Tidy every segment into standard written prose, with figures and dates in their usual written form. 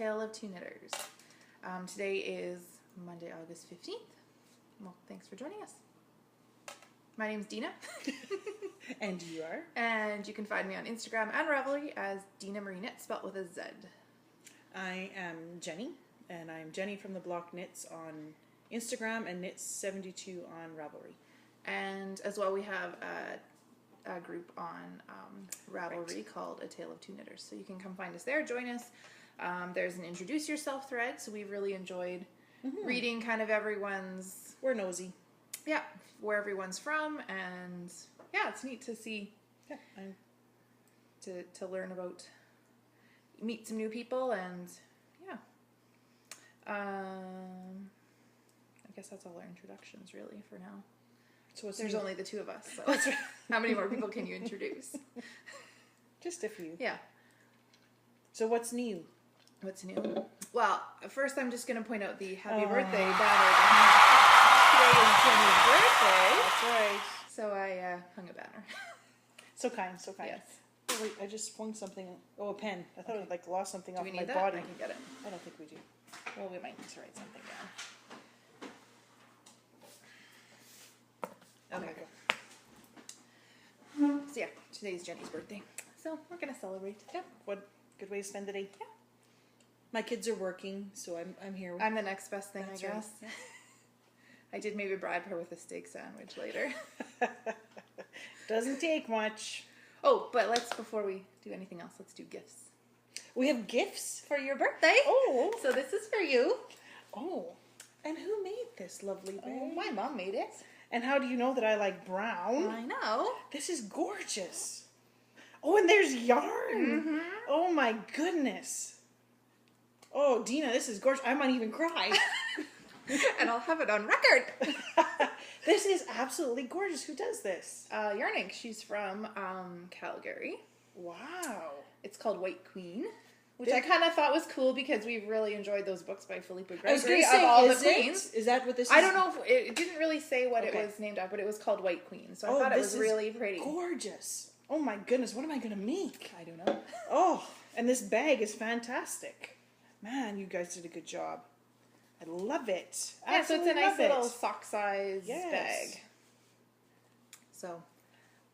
Tale of Two Knitters. Today is Monday, August 15th. Well, thanks for joining us. My name's Deana. And you are? And you can find me on Instagram and Ravelry as Deana Marie Knit, spelt with a Z. I am Jenny, and I'm Jenny from the blog Knits on Instagram and Knits72 on Ravelry. And as well, we have a group on Ravelry called A Tale of Two Knitters. So you can come find us there, join us. There's an Introduce Yourself thread, so we've really enjoyed reading kind of everyone's... We're nosy. Yeah, where everyone's from, and yeah, it's neat to see, to learn about, meet some new people, and yeah. I guess that's all our introductions really for now. So there's only the two of us, so how many more people can you introduce? Just a few. Yeah. So what's new? What's new? Well, first I'm just going to point out the happy birthday banner. Today is Jenny's birthday. That's right. So I hung a banner. So kind, so kind. Yes. Oh, wait, I just swung something. Oh, a pen. I thought I lost something off we my need that? body. I can get it. I don't think we do. Well, we might need to write something down. Okay. So yeah, today's Jenny's birthday. So we're going to celebrate. Yep. What good way to spend the day. Yeah. My kids are working, so I'm here. I'm the next best thing, That's I guess. Right. Yeah. I did maybe bribe her with a steak sandwich later. Doesn't take much. Oh, but before we do anything else, let's do gifts. We have gifts? For your birthday. Oh. So this is for you. Oh. And who made this lovely bag? Oh, my mom made it. And how do you know that I like brown? I know. This is gorgeous. Oh, and there's yarn. Mm-hmm. Oh my goodness. Oh, Deana, this is gorgeous. I might even cry. And I'll have it on record. This is absolutely gorgeous. Who does this? Yarn Ink. She's from Calgary. Wow. It's called White Queen, which I kind of thought was cool because we really enjoyed those books by Philippa Gregory. I was going to say, all the queens. Is that what this is? I don't know if it didn't really say what it was named after, but it was called White Queen. So I thought it was really pretty. Gorgeous. Oh my goodness, what am I going to make? I don't know. Oh, and this bag is fantastic. Man, you guys did a good job. I love it. Yeah, so it's a nice little sock size bag. So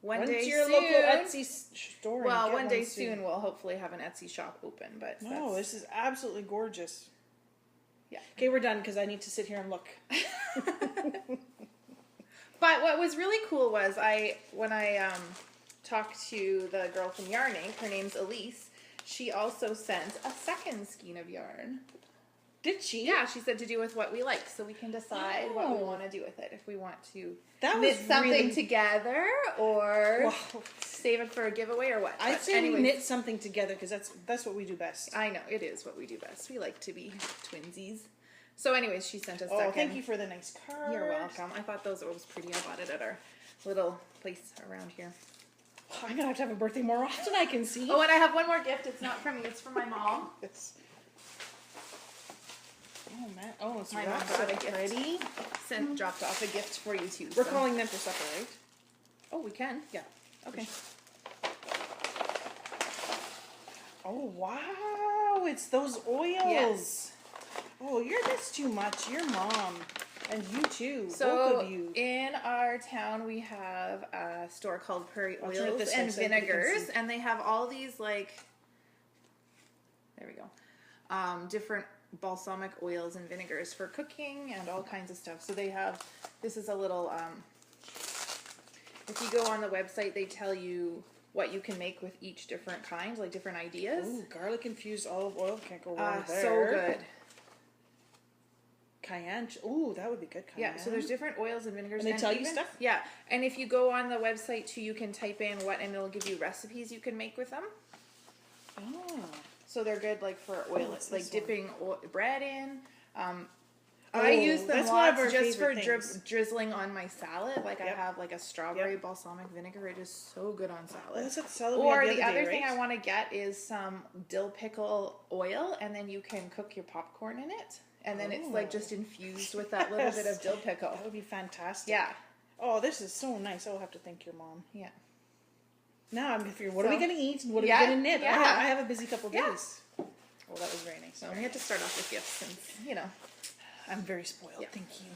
one day to your soon, local Etsy store. Well, one day soon we'll hopefully have an Etsy shop open. But no, this is absolutely gorgeous. Yeah. Okay, we're done because I need to sit here and look. But what was really cool was when I talked to the girl from Yarn Ink, her name's Elise. She also sent a second skein of yarn. Did she? Yeah, she said to do with what we like, so we can decide what we want to do with it. If we want to knit something together, or save it for a giveaway, or what. I'd say we knit something together because that's what we do best. I know, it is what we do best. We like to be twinsies. So anyways, she sent us second. Thank you for the nice card. You're welcome. I thought it was pretty. I bought it at our little place around here. I'm going to have a birthday more often, I can see. Oh, and I have one more gift. It's not from me. It's from my mom. Oh, man. Oh, it's my mom got a gift. Ready? Dropped off a gift for you, too. We're calling them for supper, right? Oh, we can? Yeah. Okay. Oh, wow. It's those oils. Yes. Oh, that's too much. Your mom. And you too. So, both of you. In our town, we have a store called Prairie Oils and so Vinegars, and they have all these, there we go, different balsamic oils and vinegars for cooking and all kinds of stuff. So they have, this is a little, if you go on the website, they tell you what you can make with each different kind, like different ideas. Ooh, garlic infused olive oil, can't go wrong there. So good. Cayenne. Ooh, that would be good. Cayenne. Yeah, so there's different oils and vinegars. And they tell you stuff? Yeah, and if you go on the website too, you can type in and it'll give you recipes you can make with them. Oh. So they're good for oil, dipping bread in. I use them lots just for drizzling on my salad. I have a strawberry balsamic vinegar. It is so good on salad. Well, that's what salad or the other thing I want to get is some dill pickle oil, and then you can cook your popcorn in it. And then it's just infused with that little bit of dill pickle. That would be fantastic. Yeah. Oh, this is so nice. I'll have to thank your mom. Yeah. Now I'm figuring, what are we going to eat and what are we going to knit? Yeah. I have a busy couple days. Oh, that was very nice. So we had to start off with gifts since, you know. I'm very spoiled. Yeah. Thank you.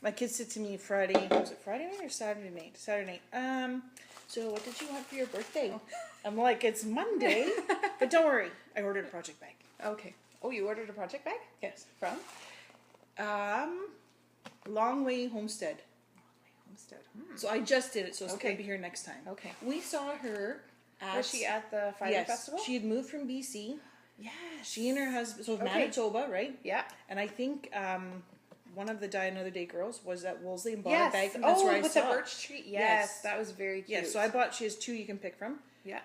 My kids said to me Friday, was it Friday night or Saturday night? Saturday night. So what did you want for your birthday? Oh. I'm like, it's Monday, but don't worry. I ordered a project bag. Okay. Oh, you ordered a project bag? Yes. From? Long Way Homestead. Homestead. So I just did it, so it's Okay. going to be here next time. Okay. We saw her at... Was she at the Fire yes, Festival? she had moved from BC. Yes. She and her husband, so Okay. Manitoba, right? Yeah. And I think one of the Die Another Day girls was at Wolseley and bought Yes. a bag. And that's where I with saw the it. birch tree. Yes, that was very cute. Yeah, so I bought, she has 2 you can pick from. Yeah.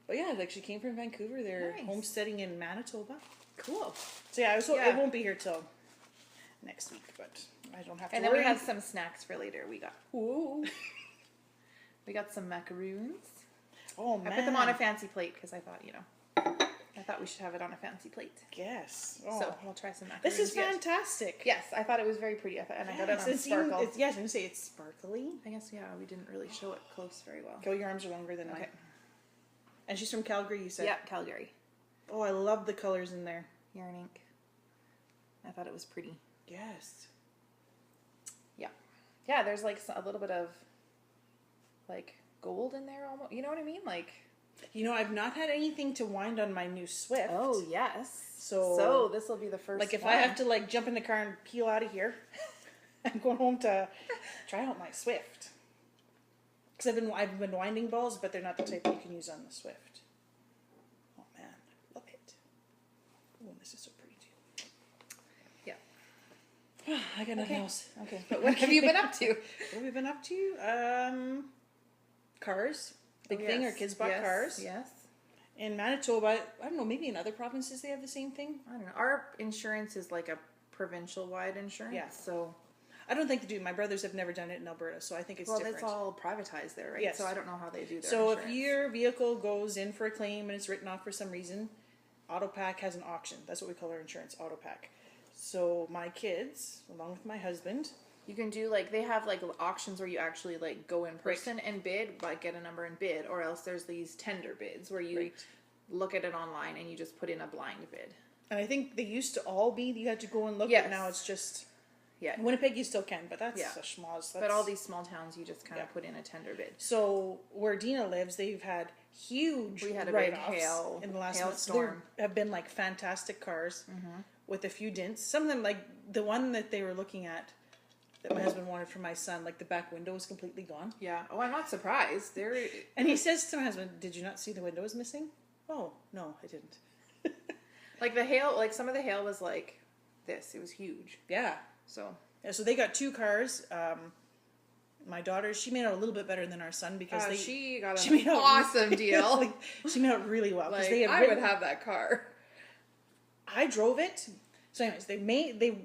But yeah, like she came from Vancouver. They're Nice. homesteading in Manitoba. Cool. So yeah, Yeah. it won't be here till next week, but I don't have to And worry. then we have some snacks for later. We got we got some macaroons. Oh man. I put them on a fancy plate because I thought, you know, I thought we should have it on a fancy plate. Yes. Oh. So we'll try some macaroons. This is yet. fantastic. Yes, I thought it was very pretty, and I got it on It's sparkle. even, yes, I'm gonna say it's sparkly. I guess we didn't really show it close very well. Go, your arms are longer than mine. Okay. And she's from Calgary, you said. Yeah, Calgary. Oh, I love the colors in there. Yarn ink. I thought it was pretty. Yes. Yeah. Yeah, there's like a little bit of like gold in there almost. You know what I mean? Like, You know, I've not had anything to wind on my new Swift. oh, yes. So this will be the first like if one. I have to like jump in the car and peel out of here, I'm going home to try out my Swift. Because I've been winding balls, but they're not the type you can use on the Swift. Oh man, I love it. Oh, this is so pretty too. Yeah. I got nothing Okay. else. Okay. But what have you been up to? What have we been up to? Cars. Big Oh, thing. yes. Our kids bought Yes, cars. Yes. In Manitoba, I don't know, maybe in other provinces they have the same thing. I don't know. Our insurance is like a provincial-wide insurance. Yeah. So, I don't think they do. My brothers have never done it in Alberta, so I think it's different. it's all privatized there, right? Yes. So I don't know how they do their So insurance. if your vehicle goes in for a claim and it's written off for some reason, AutoPack has an auction. That's what we call our insurance, AutoPack. So my kids, along with my husband, You can do like, they have like auctions where you actually like go in person and bid, like get a number and bid, or else there's these tender bids where you look at it online and you just put in a blind bid. and I think they used to all be, you had to go and look, Yes. but now it's just, Yeah. Winnipeg you still can, but that's Yeah. a schmoz. But all these small towns, you just kind of Yeah. put in a tender bid. So where Deana lives, they've had huge We had a big write-offs in the last month. So hailstorm. there have been like fantastic cars with a few dents. Some of them, like the one that they were looking at, that my husband wanted for my son, like the back window was completely gone. Yeah. Oh, I'm not surprised. They're And he says to my husband, "Did you not see the windows missing?" "Oh, no, I didn't." like the hail, like some of the hail was like this. It was huge. Yeah. So Yeah, so they got 2 cars. My daughter, she made out a little bit better than our son because she got she an made out awesome deal. like, she made out really well because Like, they had I written, would have that car. I drove it. So anyways, they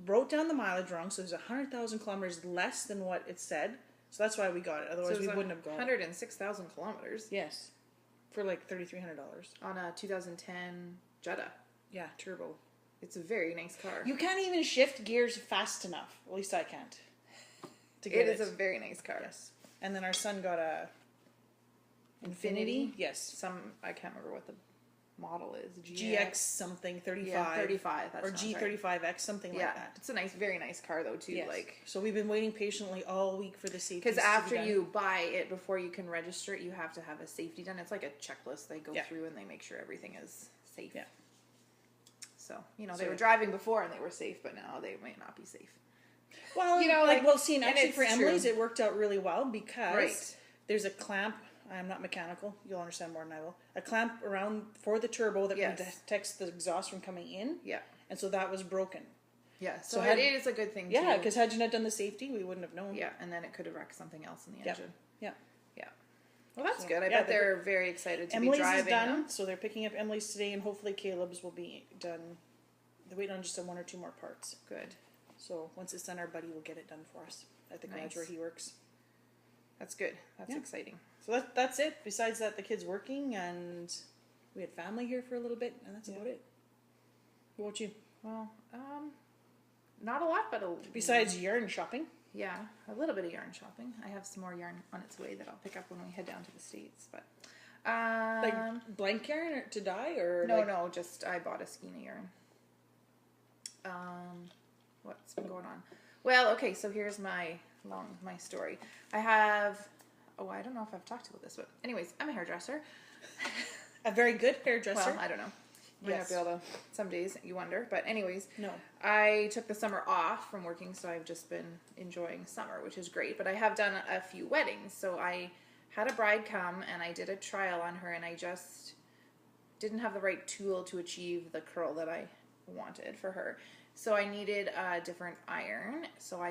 wrote down the mileage wrong, so there's 100,000 kilometers less than what it said. So that's why we got it. Otherwise, we wouldn't have gone. 106,000 kilometers Yes, for like $3,300. on a 2010 Jetta. Yeah, turbo. It's a very nice car. You can't even shift gears fast enough. At least I can't. To It get is a very nice car. yes. And then our son got a Infinity. Yes. I can't remember what the model is. GX something 35. Yeah, 35. That Or sounds right. G35X, something Yeah, like that. it's a nice, very nice car though too. Yes. Like, So we've been waiting patiently all week for the safety. because after you buy it, before you can register it, you have to have a safety done. It's like a checklist they go Yeah. through and they make sure everything is safe. Yeah. So they So- were driving before and they were safe, but now they might not be safe. Well, like, well, see, and and actually it's for Emily's, true. it worked out really well because Right. there's a clamp. I'm not mechanical. You'll understand more than I will. A clamp around for the turbo that Yes. detects the exhaust from coming in. Yeah. And so that was broken. Yeah. So So had- it is a good thing. Yeah, too. because had you not done the safety, we wouldn't have known. Yeah, and then it could have wrecked something else in the Yeah. engine. Yeah. Yeah. Well, that's So, good. I yeah, bet they're very excited to Emily's be driving is done, them. so they're picking up Emily's today, and hopefully Caleb's will be done. They're waiting on just 1 or 2 more parts. Good. So once it's done, our buddy will get it done for us at the garage Nice. where he works. That's good. That's Yeah. exciting. So that's it. Besides that, the kid's working, and we had family here for a little bit, and that's about it. What about you? Well, not a lot, but Besides yarn shopping? yeah, a little bit of yarn shopping. I have some more yarn on its way that I'll pick up when we head down to the States. But Like blank yarn to dye or No, just I bought a skein of yarn. What's been going on? Well, okay, so here's my story. I have, I don't know if I've talked about this, but anyways, I'm a hairdresser. A very good hairdresser. Well, I don't know. Might not be able to, some days you wonder, but anyways. No. I took the summer off from working, so I've just been enjoying summer, which is great, but I have done a few weddings, so I had a bride come and I did a trial on her and I just didn't have the right tool to achieve the curl that I wanted for her. So I needed a different iron. So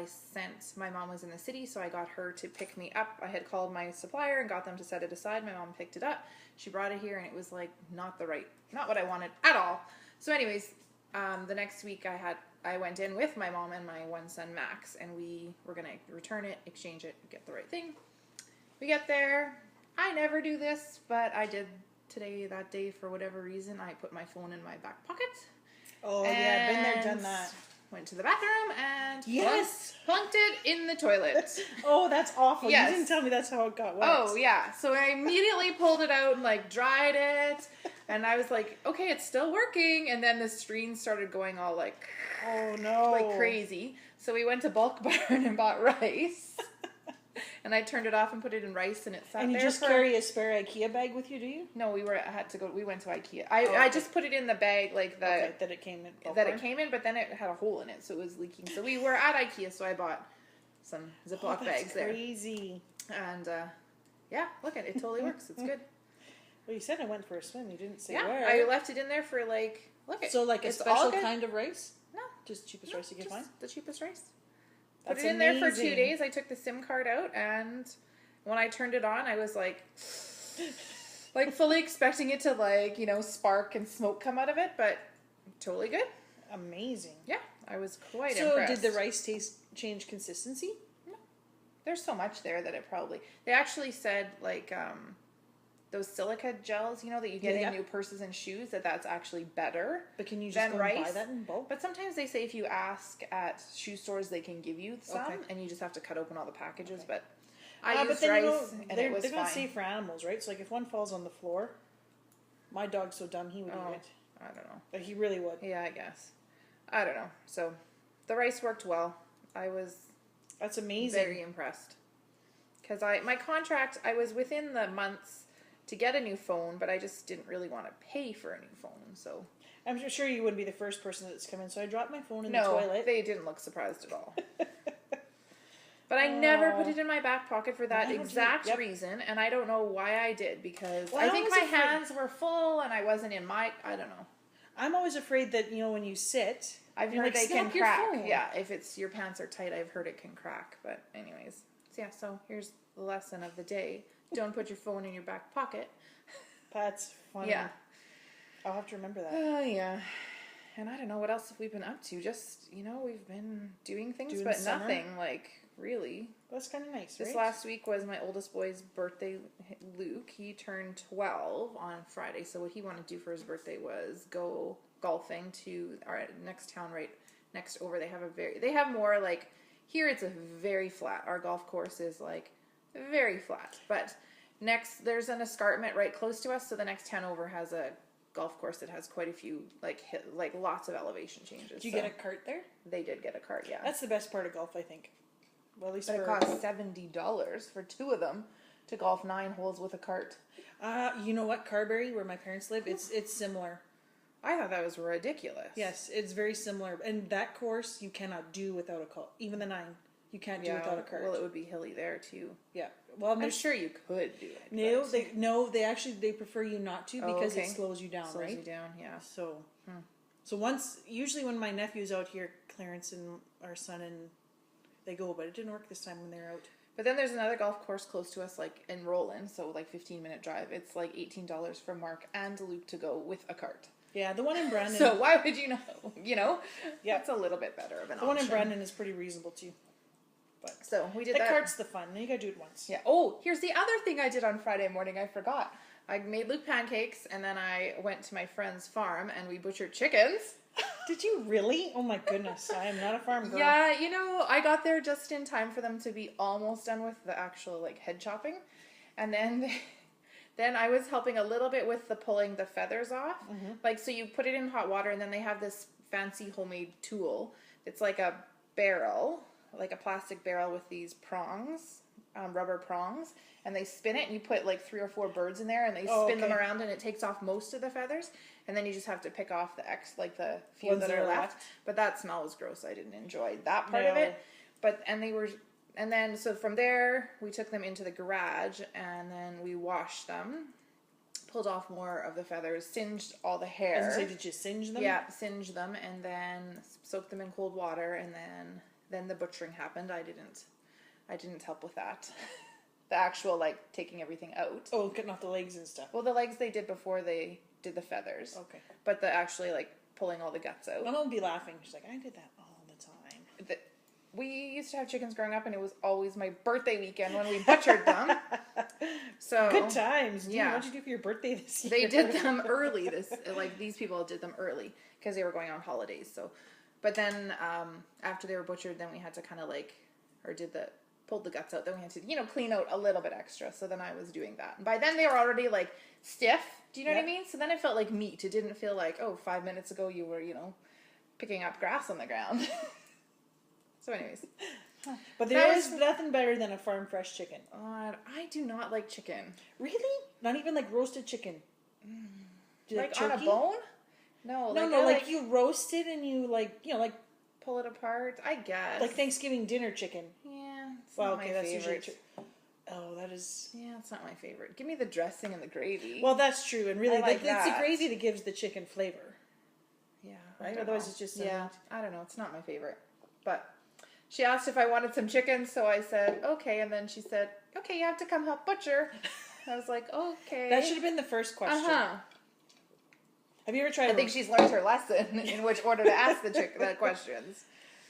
my mom was in the city, so I got her to pick me up. I had called my supplier and got them to set it aside. My mom picked it up. She brought it here and it was like not what I wanted at all. So anyways, the next week I went in with my mom and my one son Max, and we were going to return it, exchange it, get the right thing. We get there. I never do this, but I did that day for whatever reason. I put my phone in my back pocket. Oh, yeah, I've been there, done that. Went to the bathroom and yes, plunked it in the toilet. Oh, that's awful. Yes. You didn't tell me that's how it got wet. Oh, yeah. So I immediately pulled it out and like dried it. And I was like, okay, it's still working. And then the screen started going all like, oh no, like crazy. So we went to Bulk Barn and bought rice. And I turned it off and put it in rice, and it sat there. And you just carry a spare IKEA bag with you, do you? No, we went to IKEA. I just put it in the bag, like that it came in. It came in, but then it had a hole in it, so it was leaking. So we were at IKEA, so I bought some Ziploc bags there. Crazy. And yeah, look at it. It totally works. It's good. Well, you said I went for a swim. You didn't say yeah, where. I left it in there for like So like a special kind of rice? No, just cheapest rice you can find. The cheapest rice. That's Put it in amazing. there for 2 days. I took the SIM card out, and when I turned it on, I was like fully expecting it to spark and smoke come out of it, but totally good. Amazing. Yeah, I was quite impressed. impressed. So did the rice change consistency? No. There's so much there that it probably... They actually said those silica gels, that you get in new purses and shoes, that's actually better. But can you just go and buy that in bulk? But sometimes they say if you ask at shoe stores, they can give you some, and you just have to cut open all the packages. Okay. But I used rice, and it was fine. They're not safe for animals, right? So, like, if one falls on the floor, my dog's so dumb, he would eat it. I don't know. Like, he really would. Yeah, I guess. I don't know. So, the rice worked well. That's amazing. Very impressed. Because my contract, I was within the months to get a new phone, but I just didn't really want to pay for a new phone, so... I'm sure you wouldn't be the first person that's come in, so I dropped my phone in the toilet. No, they didn't look surprised at all. But I never put it in my back pocket for that exact reason, and I don't know why I did, because I think my hands were full, and I wasn't in I don't know. I'm always afraid that, when you sit... I've heard they can crack. Yeah, if your pants are tight, I've heard it can crack, but anyways. So here's the lesson of the day. Don't put your phone in your back pocket. That's funny. Yeah. I'll have to remember that. Oh, yeah. And I don't know, what else have we been up to? Just, we've been doing things, but summer. Nothing, really. That's kind of nice, This last week was my oldest boy's birthday, Luke. He turned 12 on Friday, so what he wanted to do for his birthday was go golfing to our next town right next over. They have more, here it's a very flat. Our golf course is, very flat, but there's an escarpment right close to us, so the next town over has a golf course that has quite a few lots of elevation changes. Did you get a cart there? They did get a cart, yeah. That's the best part of golf, I think. Well, at least it cost $70 for 2 of them to golf 9 holes with a cart. You know what, Carberry, where my parents live, it's similar. I thought that was ridiculous. Yes, it's very similar, and that course you cannot do without a cart. Even the 9. You can't do without a cart. Well, it would be hilly there too. Yeah. Well, I'm sure you could do it. They prefer you not to because it slows you down, right? Slows you down, yeah. So usually when my nephew's out here, Clarence and our son, and they go, but it didn't work this time when they're out. But then there's another golf course close to us, in Roland, so 15-minute drive. It's $18 for Mark and Luke to go with a cart. Yeah, the one in Brandon. So why would you know? Yeah, it's a little bit better of an option. The one in Brandon is pretty reasonable too. But so we did that. The cart's the fun. You gotta do it once. Yeah. Oh, here's the other thing I did on Friday morning. I forgot. I made Luke pancakes, and then I went to my friend's farm, and we butchered chickens. Did you really? Oh my goodness. I am not a farm girl. Yeah, I got there just in time for them to be almost done with the actual head chopping. And then Then I was helping a little bit with the pulling the feathers off. Like, so you put it in hot water, and then they have this fancy homemade tool. It's like a barrel, like a plastic barrel with these prongs, rubber prongs, and they spin it, and you put like 3 or 4 birds in there, and they spin them around, and it takes off most of the feathers, and then you just have to pick off the like the few Ones that that are are left. But that smell was gross. I didn't enjoy that part of it. But, and then, so from there, we took them into the garage, and then we washed them, pulled off more of the feathers, singed all the hair. So did you singe them? Yeah, singed them, and then soaked them in cold water, and then the butchering happened. I didn't help with that. The actual, like, taking everything out. Oh, cutting off the legs and stuff. Well, the legs they did before they did the feathers. Okay. But the actually, like, pulling all the guts out. My mom would be laughing. She's like, I did that all the time. We used to have chickens growing up, and it was always my birthday weekend when we butchered them. So good times. Yeah. What'd you do for your birthday this year? They did them early. These people did them early because they were going on holidays. So, but then after they were butchered, then we had to kind of pulled the guts out. Then we had to clean out a little bit extra. So then I was doing that. And by then they were already like stiff. Do you know what I mean? So then it felt like meat. It didn't feel like 5 minutes ago you were picking up grass on the ground. So anyways. But there is nothing better than a farm fresh chicken. I do not like chicken. Really? Not even like roasted chicken? Do you like on a bone? No. No, like you roast it and you like pull it apart, I guess. Like Thanksgiving dinner chicken. Yeah. It's Well, not okay, my that's favorite. usually Oh, that is... Yeah, it's not my favorite. Give me the dressing and the gravy. Well, that's true. And really, like it's the that. gravy that gives the chicken flavor. Yeah. Right? Otherwise, it's just... Yeah, I don't know. It's not my favorite. But she asked if I wanted some chicken, so I said, okay. And then she said, okay, you have to come help butcher. I was like, okay. That should have been the first question. Uh-huh. Have you ever tried... I think she's learned her lesson in which order to ask the questions.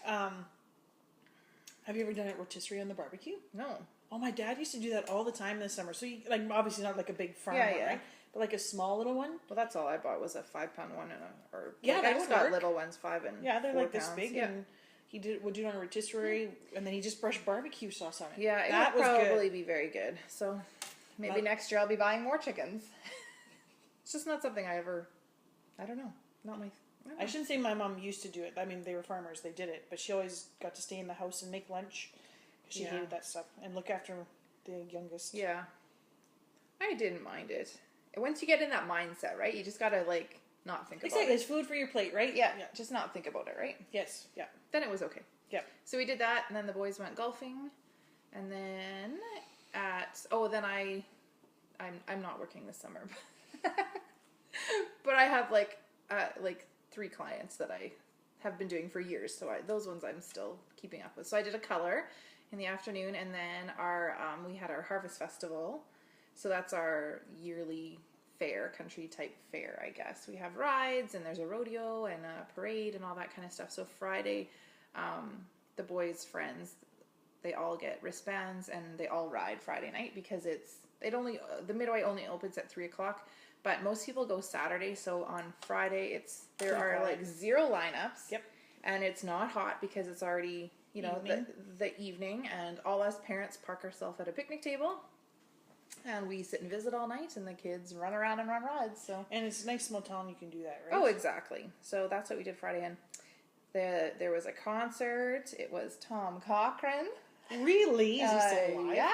Have you ever done a rotisserie on the barbecue? No. Oh, my dad used to do that all the time this summer. So, obviously not like a big farm one, right? But like a small little one. Well, that's all I bought was a 5-pound one I just got little ones, 5 and they're 4 like pounds. this big, yeah. and would do it on a rotisserie, and then he just brushed barbecue sauce on it. Yeah, that would was probably good. be very good. So maybe next year I'll be buying more chickens. It's just not something I don't know. Not my. I shouldn't say my mom used to do it. I mean, they were farmers; they did it, but she always got to stay in the house and make lunch. She hated that stuff and look after the youngest. Yeah, I didn't mind it. Once you get in that mindset, right? You just gotta not think about Exactly, it. there's food for your plate, right? Yeah, just not think about it, right? Yes, yeah. Then it was okay. Yeah. So we did that, and then the boys went golfing, and then I'm not working this summer, but I have 3 clients that I have been doing for years, so those ones I'm still keeping up with. So I did a color in the afternoon, and then we had our harvest festival. So that's our yearly fair, country type fair, I guess. We have rides, and there's a rodeo and a parade and all that kind of stuff. So Friday, the boys' friends, they all get wristbands and they all ride Friday night because the Midway only opens at 3:00, but most people go Saturday. So on Friday, there are 0 lineups. Yep. And it's not hot because it's already the evening, and all us parents park ourselves at a picnic table. And we sit and visit all night, and the kids run around and run rides. So and it's a nice small town, you can do that, right? Oh, exactly. So that's what we did Friday. And there was a concert. It was Tom Cochran. Really? Is he still alive? Yeah.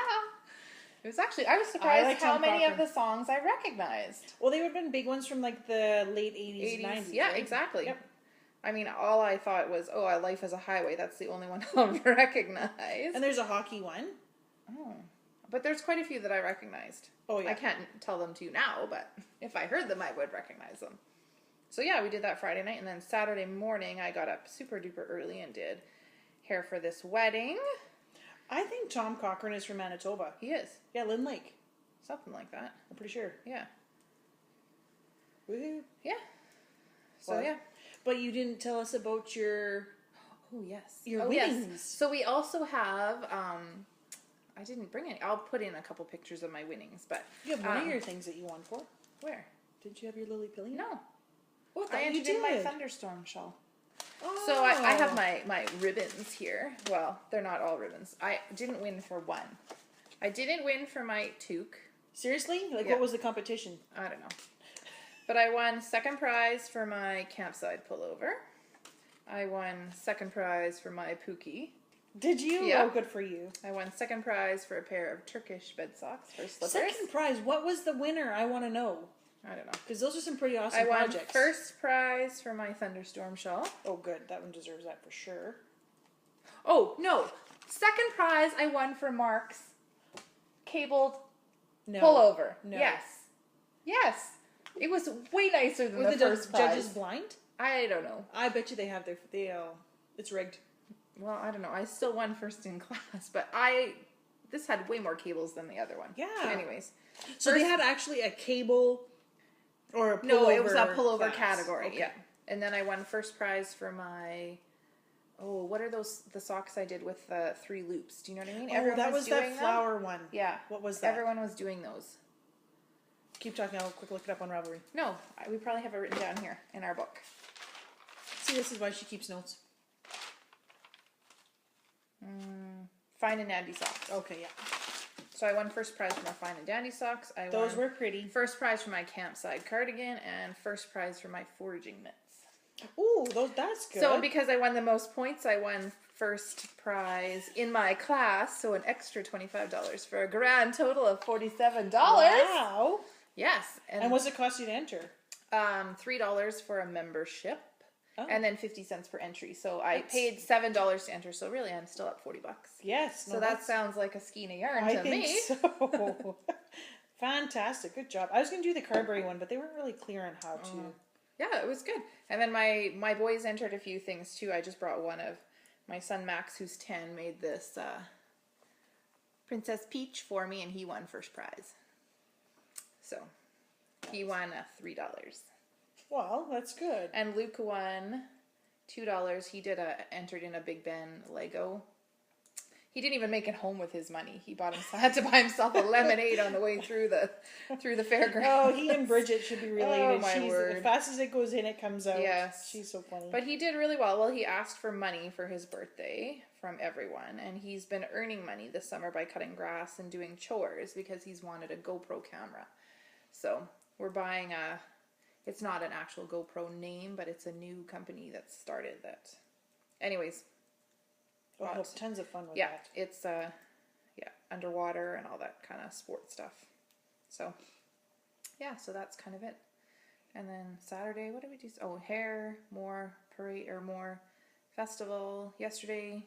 It was actually, I was surprised how many Cochran. of the songs I recognized. Well, they would have been big ones from the late 80s, 90s. Yeah, right? exactly. Yep. I mean, all I thought was, Life is a Highway. That's the only one I'll recognize. And there's a hockey one. Oh. But there's quite a few that I recognized. Oh, yeah. I can't tell them to you now, but if I heard them, I would recognize them. So, yeah, we did that Friday night. And then Saturday morning, I got up super duper early and did hair for this wedding. I think Tom Cochran is from Manitoba. He is. Yeah, Lynn Lake. Something like that. I'm pretty sure. Yeah. Woohoo. Yeah. So, yeah. But you didn't tell us about your... Oh, yes. Your winnings. Yes. So we also have... I didn't bring any. I'll put in a couple pictures of my winnings, but... You have one of your things that you won for. Where? Didn't you have your Lily Pilly? No. What? I entered in my thunderstorm shawl. Oh. So I have my ribbons here. Well, they're not all ribbons. I didn't win for one. I didn't win for my toque. Seriously? Like, Yeah. what was the competition? I don't know. But I won second prize for my campside pullover. I won second prize for my Pookie. Did you? Yeah. Oh, good for you. I won second prize for a pair of Turkish bed socks for slippers. Second prize. What was the winner? I want to know. I don't know. Because those are some pretty awesome I won projects. first prize for my thunderstorm shawl. Oh, good. That one deserves that for sure. Oh, no. Second prize I won for Mark's cabled pullover. No. Yes. Yes. It was way nicer than Were the the first prize. judges blind? I don't know. I bet you they have it's rigged. Well, I don't know. I still won first in class, but this had way more cables than the other one. Yeah. So anyways. So they had actually a cable or a pullover. No, it was a pullover class. category. Okay. Yeah. And then I won first prize for my... Oh, what are the socks I did with the 3 loops? Do you know what I mean? Oh, that was doing that them. flower one. Yeah. What was that? Everyone was doing those. Keep talking. I'll quick look it up on Ravelry. No, we probably have it written down here in our book. See, this is why she keeps notes. Fine and dandy socks. Okay, yeah. So I won first prize for my fine and dandy socks. Those were pretty. First prize for my campside cardigan and first prize for my foraging mitts. Ooh, that's good. So because I won the most points, I won first prize in my class, so an extra $25 for a grand total of $47. Wow. Yes. And what's it cost you to enter? $3 for a membership. Oh. And then 50 cents per entry. So I paid $7 to enter. So really, I'm still at $40. Yes. So that sounds like a skein of yarn I to think me. so. Fantastic. Good job. I was going to do the Carberry one, but they weren't really clear on how to. Yeah, it was good. And then my boys entered a few things too. I just brought one of my son Max, who's 10, made this Princess Peach for me, and he won first prize. So he won $3. Well, that's good. And Luke won $2. He entered in a Big Ben Lego. He didn't even make it home with his money. He had to buy himself a lemonade on the way through the fairgrounds. Oh, he and Bridget should be related. Oh, my word. As fast as it goes in, it comes out. Yes. She's so funny. But he did really well. Well, he asked for money for his birthday from everyone, and he's been earning money this summer by cutting grass and doing chores because he's wanted a GoPro camera. So we're buying it's not an actual GoPro name, but it's a new company that started that. Anyways. We'll have tons of fun with yeah, that. it's underwater and all that kind of sport stuff. So yeah, so that's kind of it. And then Saturday, what did we do? Oh, more parade or more festival. Yesterday,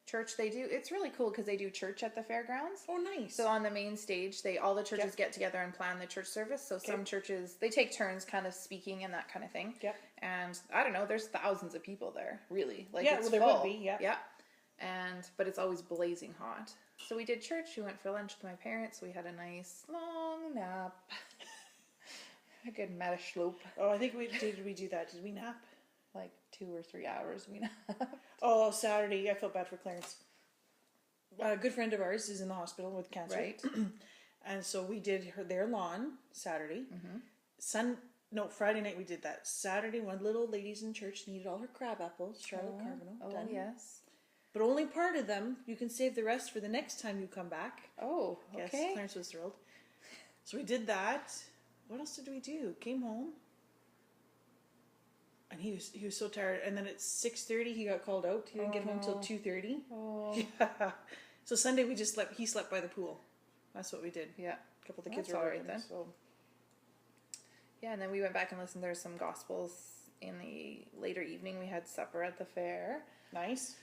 church. It's really cool because they do church at the fairgrounds. Oh, nice. So on the main stage, all the churches get together and plan the church service. So some churches, they take turns kind of speaking and that kind of thing. Yep. And I don't know, there's thousands of people there, really. Like, yeah, it's there full. would be, yeah. Yeah. But it's always blazing hot. So we did church. We went for lunch with my parents. We had a nice long nap. A good meta slope. Oh, I think we do that. Did we nap? Like 2 or 3 hours we napped. Oh, Saturday. I felt bad for Clarence. A good friend of ours is in the hospital with cancer. Right. And so we did their lawn Saturday. Mm-hmm. Friday night we did that. Saturday, one of the little ladies in church needed all her crab apples, Charlotte Carbonell. Oh, done. yes. But only part of them. You can save the rest for the next time you come back. Oh, okay. Yes, Clarence was thrilled. So we did that. What else did we do? Came home. And he was so tired. And then at 6:30 he got called out. He didn't get home till 2:30. Oh. Yeah. So Sunday we just slept. He slept by the pool. That's what we did. Yeah. A couple of the Well, kids that's were all right working, then. So. Yeah, and then we went back and listened. There's some gospels in the later evening. We had supper at the fair. Nice.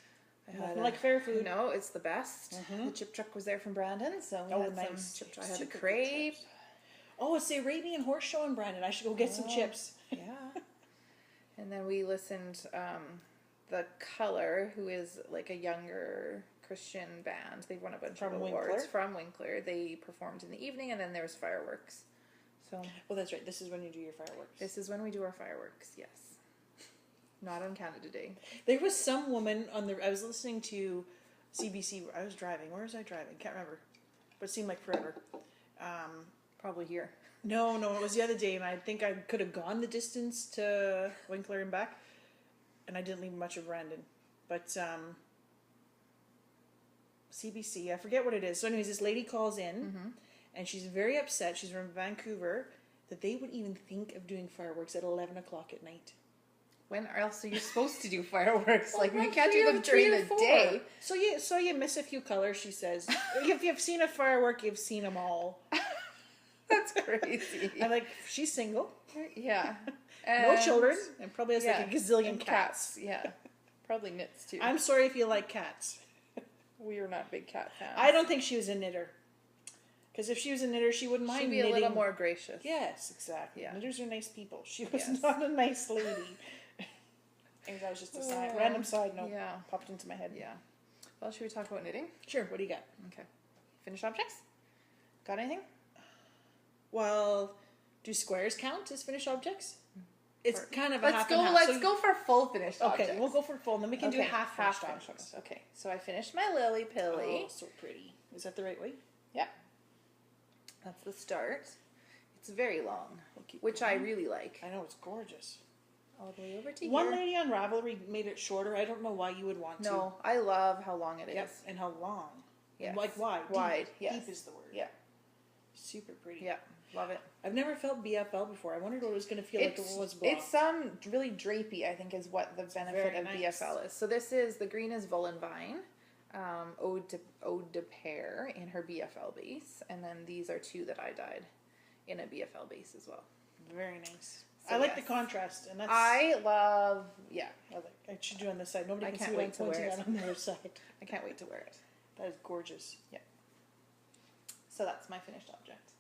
Nothing like fair food. No, it's the best. Mm-hmm. The chip truck was there from Brandon, so we had nice. some chip. I had a Super good crepe. chips. Oh, it's the Arabian horse show in Brandon. I should go get some chips. Yeah. And then we listened. The Color, who is like a younger Christian band, they've won a bunch of awards from Winkler. They performed in the evening, and then there was fireworks. So. Well, that's right. This is when you do your fireworks. This is when we do our fireworks. Yes. Not on Canada Day. There was some woman I was listening to CBC. I was driving. Where was I driving? Can't remember. But it seemed like forever. Probably here. No, it was the other day, and I think I could have gone the distance to Winkler and back, and I didn't leave much of Brandon. But CBC, I forget what it is. So anyways, this lady calls in, and she's very upset. She's from Vancouver, that they would even think of doing fireworks at 11 o'clock at night. When else are you supposed to do fireworks? Like, we Well, can't do them during the day. So you miss a few colors, she says. If you've seen a firework, you've seen them all. That's crazy. I'm like, she's single. Yeah. No children, and probably has like a gazillion and cats. Yeah. Probably knits too. I'm sorry if you like cats. We are not big cat fans. I don't think she was a knitter. Because if she was a knitter, she wouldn't mind She'd be knitting. a little more gracious. Yes, exactly. Yeah. Knitters are nice people. She was not a nice lady. I think that was just a random side note. Yeah. Popped into my head. Yeah. Well, should we talk about knitting? Sure. What do you got? Okay. Finished objects? Got anything? Well, do squares count as finished objects? It's kind of a Let's half go. and half. Let's So go for full finished objects. Okay, we'll go for full, and then we can do half finished objects. Okay, so I finished my lily pilly. Oh, so pretty. Is that the right way? Yeah. That's the start. It's very long, which I really like. I know, it's gorgeous. All the way over to One here. lady on Ravelry made it shorter. I don't know why you would want to. No, I love how long it is. Yep, and how long. Yes. Like wide. Wide, Deep. yes. Deep is the word. Yeah. Super pretty. Yeah, love it. I've never felt BFL before. I wondered what it was going to feel like if it was blocked. It's really drapey, I think, is what the benefit of nice. BFL is. So the green is Vollenvine, Ode de Pear in her BFL base, and then these are two that I dyed in a BFL base as well. Very nice. So I like the contrast, and that's. I should do on this side. Nobody I can can't see what I'm wait to wear pointing it. at on the other side. I can't wait to wear it. That is gorgeous. Yeah. So that's my finished object.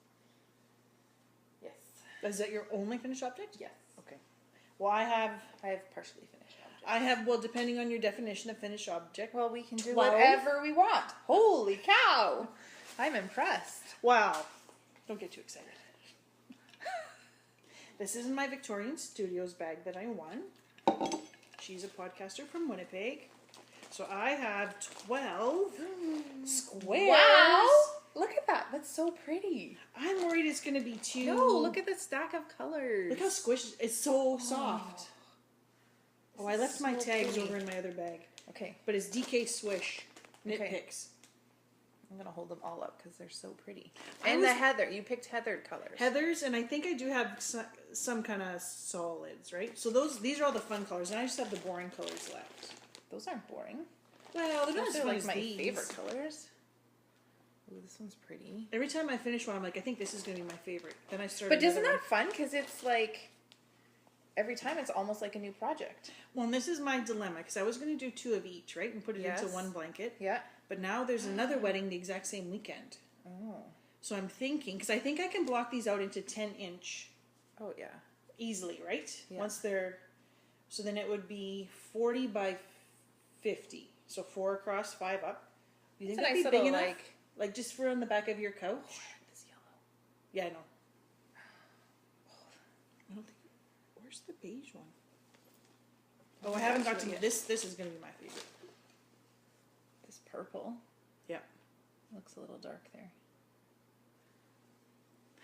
Yes. Is that your only finished object? Yes. Okay. Well, I have partially finished object. well, depending on your definition of finished object. Well, we can do 12. whatever we want. Holy cow! I'm impressed. Wow. Don't get too excited. This is my Victorian Studios bag that I won. She's a podcaster from Winnipeg. So I have 12 squares. Wow! Look at that. That's so pretty. I'm worried it's going to be too... No, look at the stack of colors. Look how squishy. It's so soft. Oh, I left my tags over in my other bag. Okay. But it's DK Swish Knit Okay. Picks. I'm going to hold them all up because they're so pretty. And the heather. You picked heathered colors. Heathers, and I think I do have some kind of solids, right? So these are all the fun colors, and I just have the boring colors left. Those aren't boring. Well, they're not Those as are fun like as my these. favorite colors. Ooh, this one's pretty. Every time I finish one, I'm like, I think this is going to be my favorite. Then I start. But isn't another that fun? Because it's like every time it's almost like a new project. one. Well, this is my dilemma because I was going to do 2 of each, right, and put it into one blanket. Yeah. But now there's another wedding the exact same weekend. Oh. So I'm thinking, because I think I can block these out into 10-inch Oh yeah. easily, right? Yeah. Once they're, so then it would be 40 by 50. So 4 across, 5 up. Do you think that'd be big enough? Like just for on the back of your couch? This yellow. Yeah, I know. I don't think. Where's the beige one? Oh, I haven't got to this. This is going to be my favorite. This purple. Yeah. Looks a little dark there.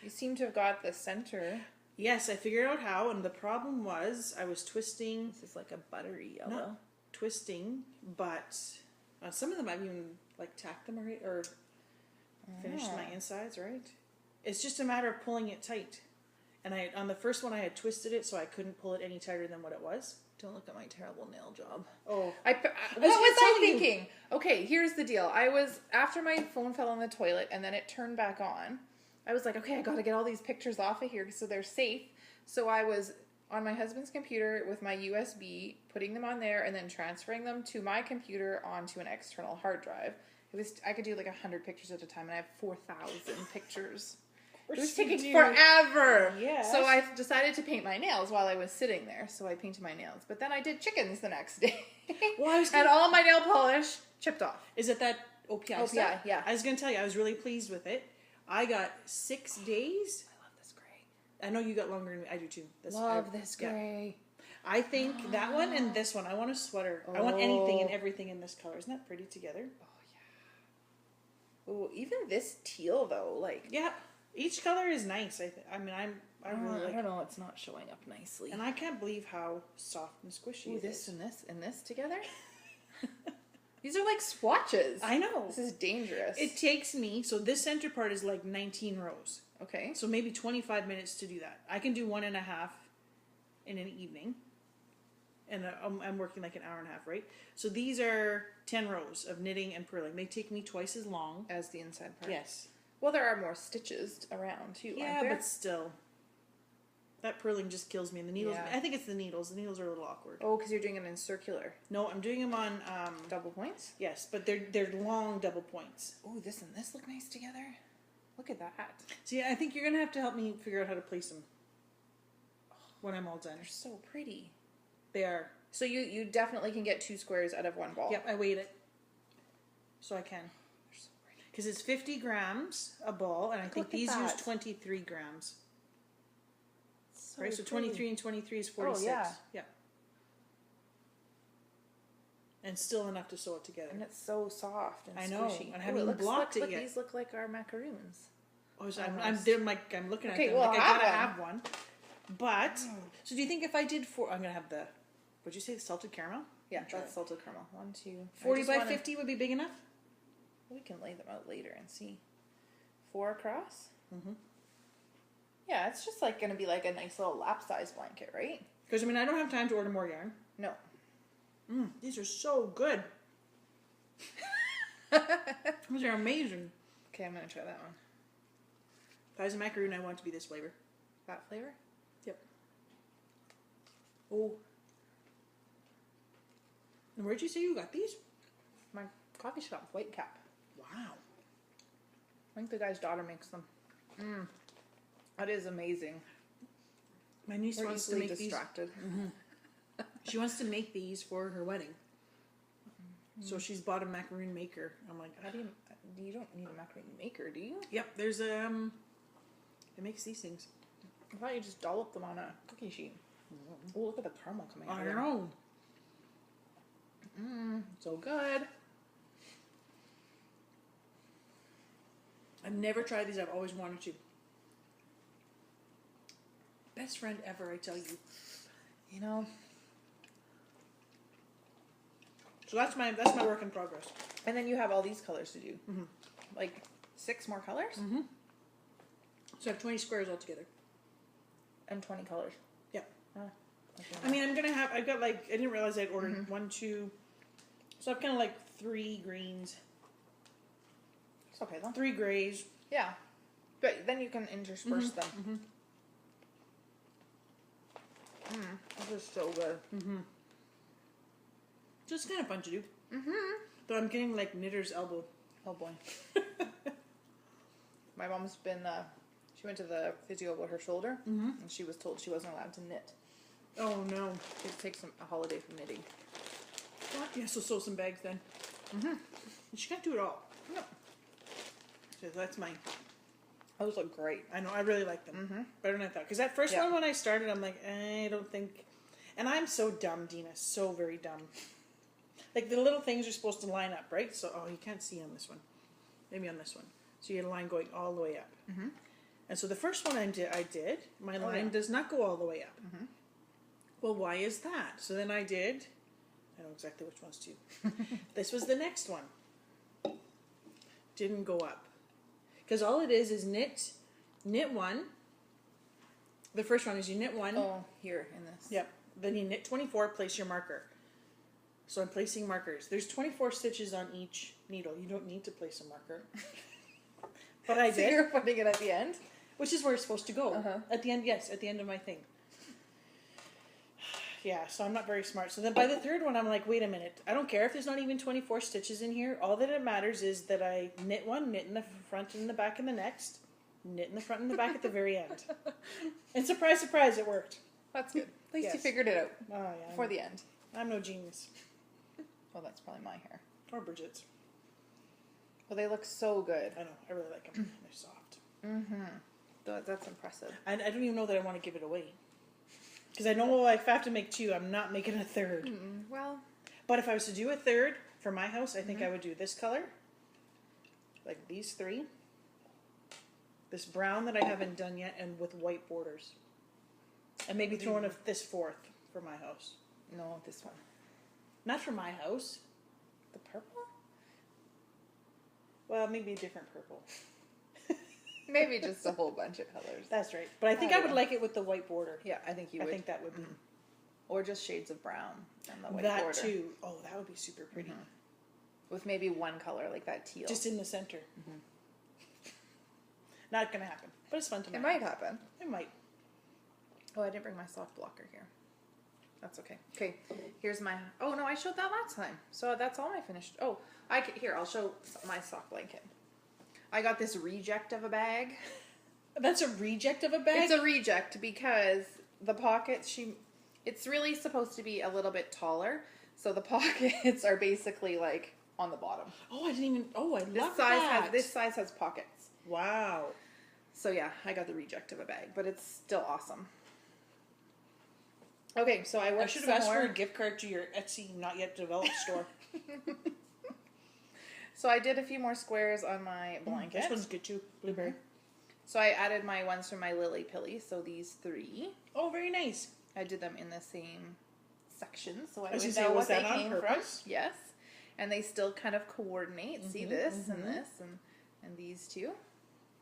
You seem to have got the center. Yes, I figured out how, and the problem was I was twisting. This is like a buttery yellow. Not twisting, but some of them I've even like tacked them already or finished my insides, right? It's just a matter of pulling it tight. And on the first one I had twisted it so I couldn't pull it any tighter than what it was. Don't look at my terrible nail job. Oh. What was I thinking? Okay, here's the deal. After my phone fell in the toilet and then it turned back on, I was like, okay, I got to get all these pictures off of here so they're safe. So I was on my husband's computer with my USB, putting them on there and then transferring them to my computer onto an external hard drive. I could do like 100 pictures at a time and I have 4,000 pictures. It was taking forever. Yes. So I decided to paint my nails while I was sitting there. So I painted my nails. But then I did chickens the next day. Well, and all my nail polish chipped off. Is it that OPI stuff? Yeah. I was going to tell you, I was really pleased with it. I got 6 days. I love this gray. I know you got longer than me. I do too. Love this gray. I think that one and this one. I want a sweater. I want anything and everything in this color. Isn't that pretty together? Oh, yeah. Oh, even this teal, though. Like, yeah. Each color is nice. I really like. I don't know. It's not showing up nicely. And I can't believe how soft and squishy Ooh, it this is. and this together. These are like swatches. I know. This is dangerous. It takes me, so this center part is like 19 rows. Okay. So maybe 25 minutes to do that. I can do 1.5 in an evening. And I'm working like an hour and a half, right? So these are 10 rows of knitting and purling. They take me twice as long. As the inside part. Yes. Well, there are more stitches around too, Yeah, aren't there? but still. That purling just kills me. And the needles, Yeah. I think it's the needles. The needles are a little awkward. Oh, because you're doing it in circular. No, I'm doing them on, Double points? yes, but they're long double points. Oh, this and this look nice together. Look at that. See, I think you're going to have to help me figure out how to place them when I'm all done. They're so pretty. They are. So you definitely can get 2 squares out of 1 ball. Yep, I weighed it. So I can. They're so pretty. Because it's 50 grams a ball, and I think Look at these use that. 23 grams. So Right, so pretty. 23 and 23 is 46. yeah. And still enough to sew it together. And it's so soft and I know, squishy. and I haven't even blocked it yet. These look like our macaroons. Oh, so Oh, I'm nice. I'm looking at Okay, them well, like I have gotta one. have one. But, Oh. so do you think if I did I'm gonna have the, what'd you say, the salted caramel? Yeah, Try that's it. salted caramel. 1, 2. 40 by 50 would be big enough? We can lay them out later and see. 4 across. Mm-hmm. Yeah, it's just like going to be like a nice little lap size blanket, right? Because, I mean, I don't have time to order more yarn. No. These are so good. These are amazing. Okay, I'm going to try that one. If I was a macaroon, I want it to be this flavor. That flavor? Yep. Oh, And where'd you say you got these? my coffee shop, White Cap. Wow. I think the guy's daughter makes them. That is amazing. My niece We're wants to easily make distracted. these. She wants to make these for her wedding. So she's bought a macaroon maker. I'm like, How do you don't need a macaroni maker, do you? yep, there's it makes these things. I thought you just dollop them on a cookie sheet. Oh, look at the caramel coming out. I know. So good. I've never tried these. I've always wanted to. Best friend ever, I tell you. You know, So that's my work in progress. and then you have all these colors to do. Like 6 more colors? So I have 20 squares altogether. And 20 colors. Yeah. Okay. I mean, I've got like, I didn't realize I'd ordered 1, 2. So I've kind of like 3 greens, It's okay though. 3 grays. Yeah. But then you can intersperse them. This is so good. So it's kind of fun to do. Though I'm getting like knitter's elbow. Oh boy. My mom's been, she went to the physio about her shoulder, and she was told she wasn't allowed to knit. Oh no. She had to take a holiday from knitting. Yeah, so sew some bags then. She can't do it all. No. So that's mine. Those look great. I know, I really like them. Better than I thought. Because that first one when I started, I'm like, I don't think. And I'm so dumb, Deana. So very dumb. Like the little things are supposed to line up, right? So, you can't see on this one. Maybe on this one. So you get a line going all the way up. And so the first one I did, my line does not go all the way up. Well, why is that? So then I know exactly which ones too. This was the next one. Didn't go up. Because all it is knit 1. The first one is you knit 1. Oh, here in this. Yep. Then you knit 24, place your marker. So I'm placing markers. There's 24 stitches on each needle. You don't need to place a marker. But I So did. you're putting it at the end? Which is where it's supposed to go. At the end, yes, at the end of my thing. Yeah, so I'm not very smart. So then by the third one, I'm like, wait a minute. I don't care if there's not even 24 stitches in here. All that it matters is that I knit 1, knit in the front and the back in the next, knit in the front and the back at the very end. And surprise, surprise, it worked. That's good. At least you Yes. figured it out Oh, yeah. before the end. I'm no genius. Well, that's probably my hair. Or Bridget's. Well, they look so good. I know. I really like them. They're soft. That's impressive. I don't even know that I want to give it away. Because I know if I have to make 2, I'm not making a third. Well, But if I was to do a third for my house, I think I would do this color. Like these 3. This brown that I haven't done yet and with white borders. And maybe throw in this 4th for my house. no, this one. Not for my house. The purple? Well, maybe a different purple. Maybe just a whole bunch of colors. That's right. But I think I would like it with the white border. Yeah, I think you would. I think that would be. Or just shades of brown and the white That border. too. Oh, that would be super pretty. With maybe one color, like that teal. Just in the center. Not gonna happen, but it's fun to It make. might happen. It might. Oh, I didn't bring my sock blocker here. That's okay. Okay, here's my... Oh, no, I showed that last time. So that's all I finished. Oh, here, I'll show my sock blanket. I got this reject of a bag. That's a reject of a bag? It's a reject because the pockets, it's really supposed to be a little bit taller. So the pockets are basically like on the bottom. Oh, I didn't even... Oh, I love that. This size has pockets. Wow. So yeah, I got the reject of a bag, but it's still awesome. Okay, so I should have asked for a gift card to your Etsy not yet developed store. So I did a few more squares on my blanket. This one's good too. Blueberry. So I added my ones from my Lily Pilly, so these 3. Oh, very nice. I did them in the same section, so I As would you say, know was what they that on came from. purpose? Yes. And they still kind of coordinate. See this and this and these two.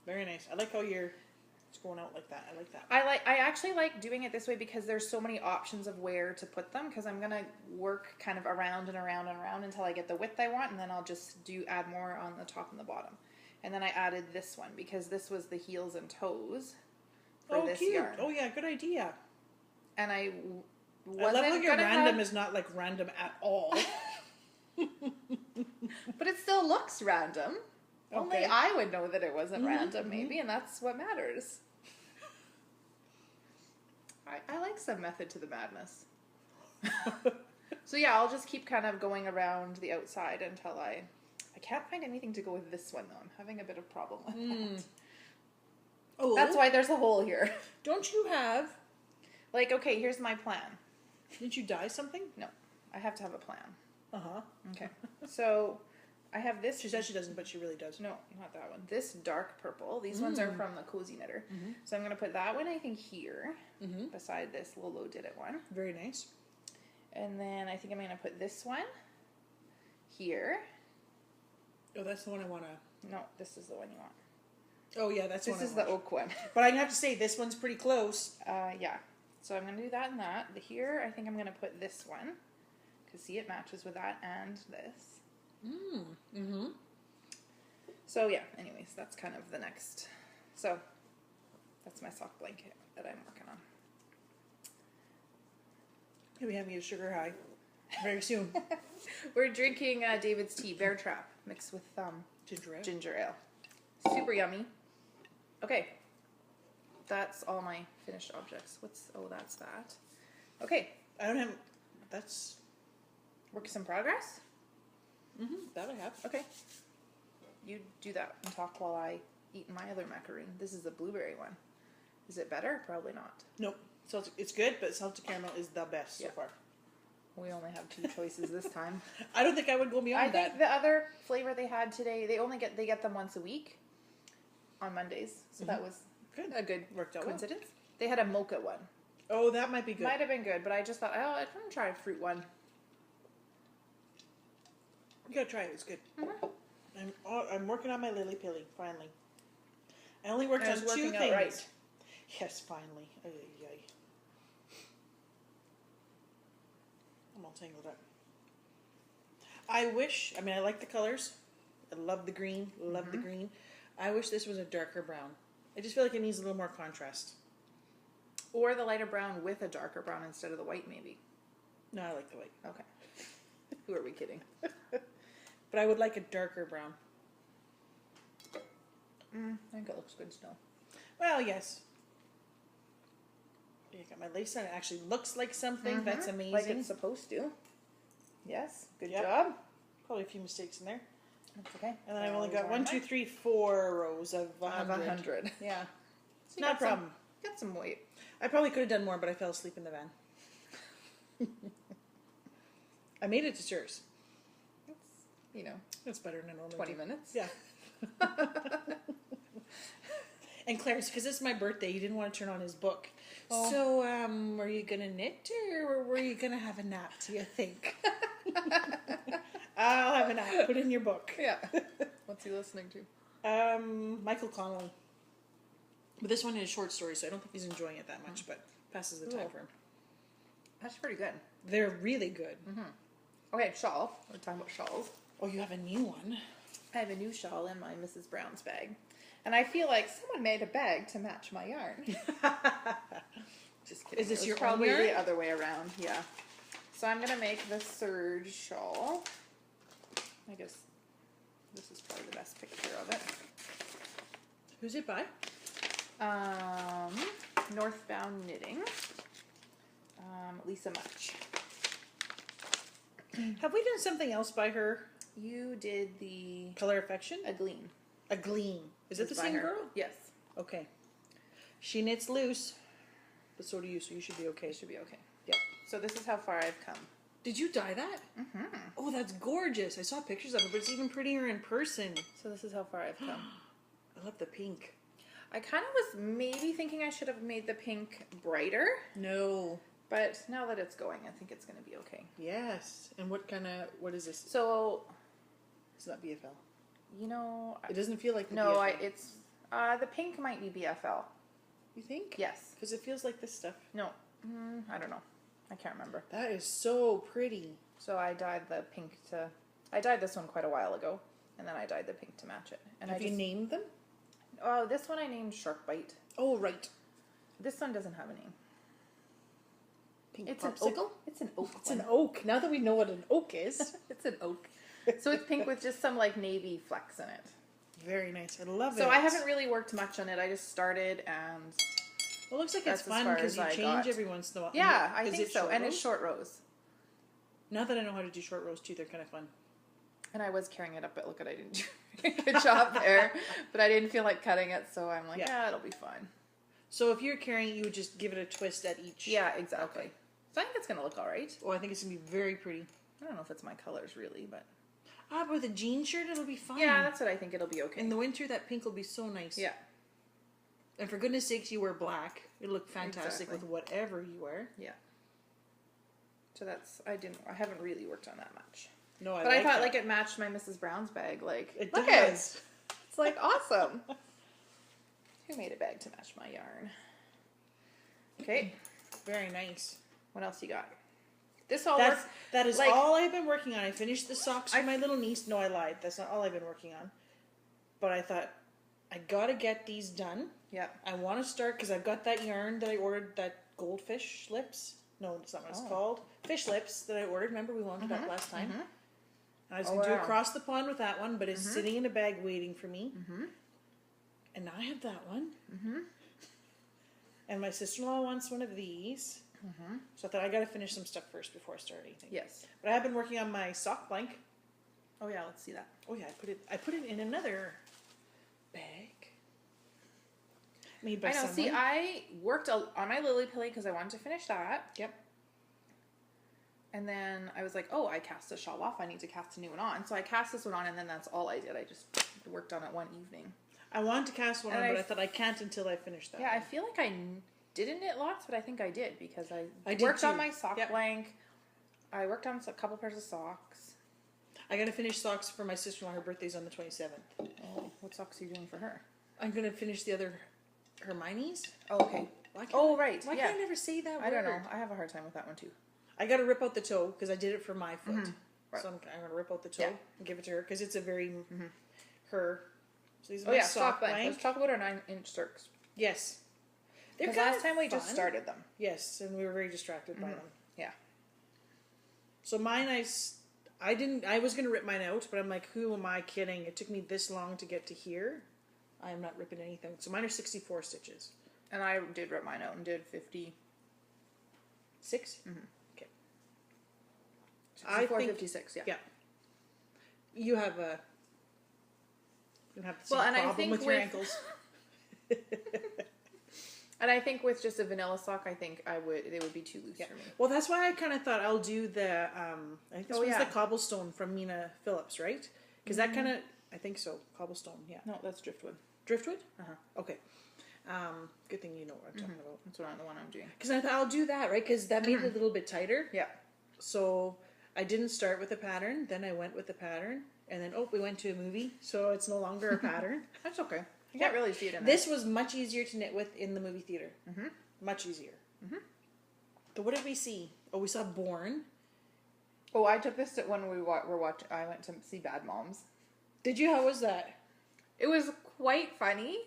Very nice. I like how it's going out like that. I like that. I actually like doing it this way because there's so many options of where to put them, because I'm going to work kind of around and around and around until I get the width I want, and then I'll just add more on the top and the bottom. And then I added this one because this was the heels and toes for this cute. yarn. Oh, yeah, good idea. And I love how your random is not like random at all. But it still looks random. Okay. Only I would know that it wasn't random, maybe, and that's what matters. I like some method to the madness. So yeah, I'll just keep kind of going around the outside until I can't find anything to go with this one, though. I'm having a bit of problem with that. Oh, That's why there's a hole here. Don't you have... Like, okay, here's my plan. Didn't you dye something? No, I have to have a plan. Uh-huh. Okay, so I have this. She says she doesn't, but she really does. No, not that one. This dark purple. These ones are from the Cozy Knitter. So I'm going to put that one, I think, here, beside this Lolo Did It one. Very nice. And then I think I'm going to put this one here. Oh, that's the one I want to... No, this is the one you want. Oh, yeah, that's the one This is the oak one. But I'm going to have to say, this one's pretty close. Yeah. So I'm going to do that and that. Here, I think I'm going to put this one. Because, see, it matches with that and this. So, yeah, anyways, that's kind of the next. So, that's my sock blanket that I'm working on. You'll be having a sugar high very soon. We're drinking David's tea, Bear Trap, mixed with ginger ale. Super yummy. Okay. That's all my finished objects. That's that. Okay. I don't have... That's... Works in progress? That I have. Okay. You do that and talk while I eat my other macaroon. This is the blueberry one. Is it better? Probably not. Nope. It's good, but salted caramel is the best so far. We only have 2 choices this time. I don't think I would go beyond that. I think the other flavor they had today, they get them once a week on Mondays. So that was a good coincidence. Well. They had a mocha one. Oh, that might be good. Might have been good, but I just thought, I'm going to try a fruit one. You gotta try it. It's good. I'm working on my Lily Pilly, finally. I only worked on 2 things. Right. Yes, finally. I'm all tangled up. I like the colors. I love the green. Love the green. I wish this was a darker brown. I just feel like it needs a little more contrast. Or the lighter brown with a darker brown instead of the white, maybe. No, I like the white. Okay. Who are we kidding? But I would like a darker brown. I think it looks good still. Well, yes. You got my lace on. It actually looks like something. That's amazing. Like it's supposed to. Yes. Good job. Probably a few mistakes in there. That's okay. And then I've only got 1, 2, 3, 4 rows of 100. Yeah. So not a problem. Got some weight. I probably could have done more, but I fell asleep in the van. I made it to church. That's better than normal. 20 minutes. Yeah. And Claire's, because it's my birthday, he didn't want to turn on his book. Oh. So, were you going to knit or were you going to have a nap, do you think? I'll have an app. Put it in your book. Yeah. What's he listening to? Michael Connelly. But this one is a short story, so I don't think he's enjoying it that much, but passes the time for him. That's pretty good. They're really good. Okay, shawl. We're talking about shawls. Oh, you have a new one. I have a new shawl in my Mrs. Brown's bag. And I feel like someone made a bag to match my yarn. Just kidding. Is this It was your own probably yarn? the other way around, yeah. So I'm going to make the serge shawl. I guess this is probably the best picture of it. Who's it by? Northbound Knitting. Lisa Much. Have we done something else by her? You did the Color Affection? A Gleam. A Gleam. Is it the by same her. girl? Yes. Okay. She knits loose, but so do you, so you should be okay. It should be okay. Yeah. So this is how far I've come. Did you dye that? Mm-hmm. Oh, that's gorgeous. I saw pictures of it, but it's even prettier in person. So this is how far I've come. I love the pink. I kind of was maybe thinking I should have made the pink brighter, No. but now that it's going, I think it's going to be okay. Yes. And what is this? So, It's not BFL. you know, It doesn't feel like the no, BFL. it's the pink might be BFL. You think? Yes. Because it feels like this stuff. No, I don't know. I can't remember. That is so pretty. So I dyed the pink to. I dyed this one quite a while ago, and then I dyed the pink to match it. And Have you named them? Oh, this one I named Shark Bite. Oh, right. This one doesn't have a name. Pink It's an popsicle? oak. It's an oak. It's an oak. Now that we know what an oak is. It's an oak. So it's pink with just some like navy flecks in it. Very nice. I love it. So I haven't really worked much on it. I just started and Well, it looks like That's it's as fun far because as you I change got. every once in a while. yeah, I Is think it so. short And it's rows? short rows. Now that I know how to do short rows too, they're kind of fun. And I was carrying it up, but look at I didn't do a good job there. But I didn't feel like cutting it, so I'm like, Yeah. it'll be fine. So if you're carrying it, you would just give it a twist at each. Yeah, exactly. Okay. So I think it's gonna look all right. Oh, I think it's going to be very pretty. I don't know if it's my colors really, but Ah, but with a jean shirt, it'll be fine. yeah, that's what I think. It'll be okay. In the winter, that pink will be so nice. Yeah, And for goodness sakes, you wear black. It'll look fantastic Exactly. with whatever you wear. yeah. So that's I haven't really worked on that much. No, But I thought like it matched my Mrs. Brown's bag. Like It look does. It's like awesome. Who made a bag to match my yarn? Okay, Very nice. what else you got? This all That's, works. that is like- all I've been working on. I finished the socks for my little niece. No, I lied. That's not all I've been working on. But I thought, I gotta get these done. Yeah. I want to start because I've got that yarn that I ordered, that goldfish lips. No, that's not what it's called. Fish lips that I ordered. Remember we wanted that last time? And I was going to do across the pond with that one, but it's sitting in a bag waiting for me. And now I have that one. And my sister-in-law wants one of these. So I thought I got to finish some stuff first before I start anything. Yes. But I have been working on my sock blank. Oh yeah, let's see that. Oh yeah, I put it in another bag made by I know. someone. See, I worked on my Lily Pilly because I wanted to finish that. Yep. And then I was like, oh, I cast a shawl off. I need to cast a new one on. So I cast this one on, and then that's all I did. I just worked on it one evening. I wanted to cast one And on, but I I thought I can't until I finish that. Yeah, I one. feel like I didn't knit lots, but I think I did because I did worked on too. my sock Yep. blank. I worked on a couple pairs of socks. I got to finish socks for my sister-in-law. Her birthday's on the 27th. Oh, what socks are you doing for her? I'm going to finish the other Hermione's. Oh, okay. Why can't Oh, right. Why yeah. can't I never say that word? I don't know. I have a hard time with that one too. I got to rip out the toe because I did it for my foot. Right. So I'm going to rip out the toe Yeah. and give it to her because it's a very her. So these are Oh my yeah, sock sock blank. blank. Let's talk about our 9-inch circs. Yes. They're Because kind last of time we just fun. started them. Yes, and we were very distracted by them. Yeah. So mine, I was going to rip mine out, but I'm like, who am I kidding? It took me this long to get to here. I am not ripping anything. So mine are 64 stitches. And I did rip mine out and did 56. 6? Okay. 64, I think- 56, yeah. Yeah. You have the same Well, and I problem think with your with- ankles. And I think with just a vanilla sock, I think they would be too loose for me. Well, that's why I kind of thought I'll do the, I think this Oh, one's yeah. the cobblestone from Mina Phillips, right? Because that kind of, I think so, cobblestone, yeah. No, that's driftwood. Driftwood? Uh-huh. Okay. Good thing you know what I'm talking about. That's the one I'm doing. Because I thought I'll do that, right? Because that made it a little bit tighter. Yeah. So I didn't start with a pattern, then I went with the pattern, and then we went to a movie, so it's no longer a pattern. That's okay. You can't really see it in This was much easier to knit with in the movie theater. Mm-hmm. Much easier. Mm-hmm. So what did we see? Oh, we saw Born. Oh, I took this when we were watching. I went to see Bad Moms. Did you? How was that? It was quite funny,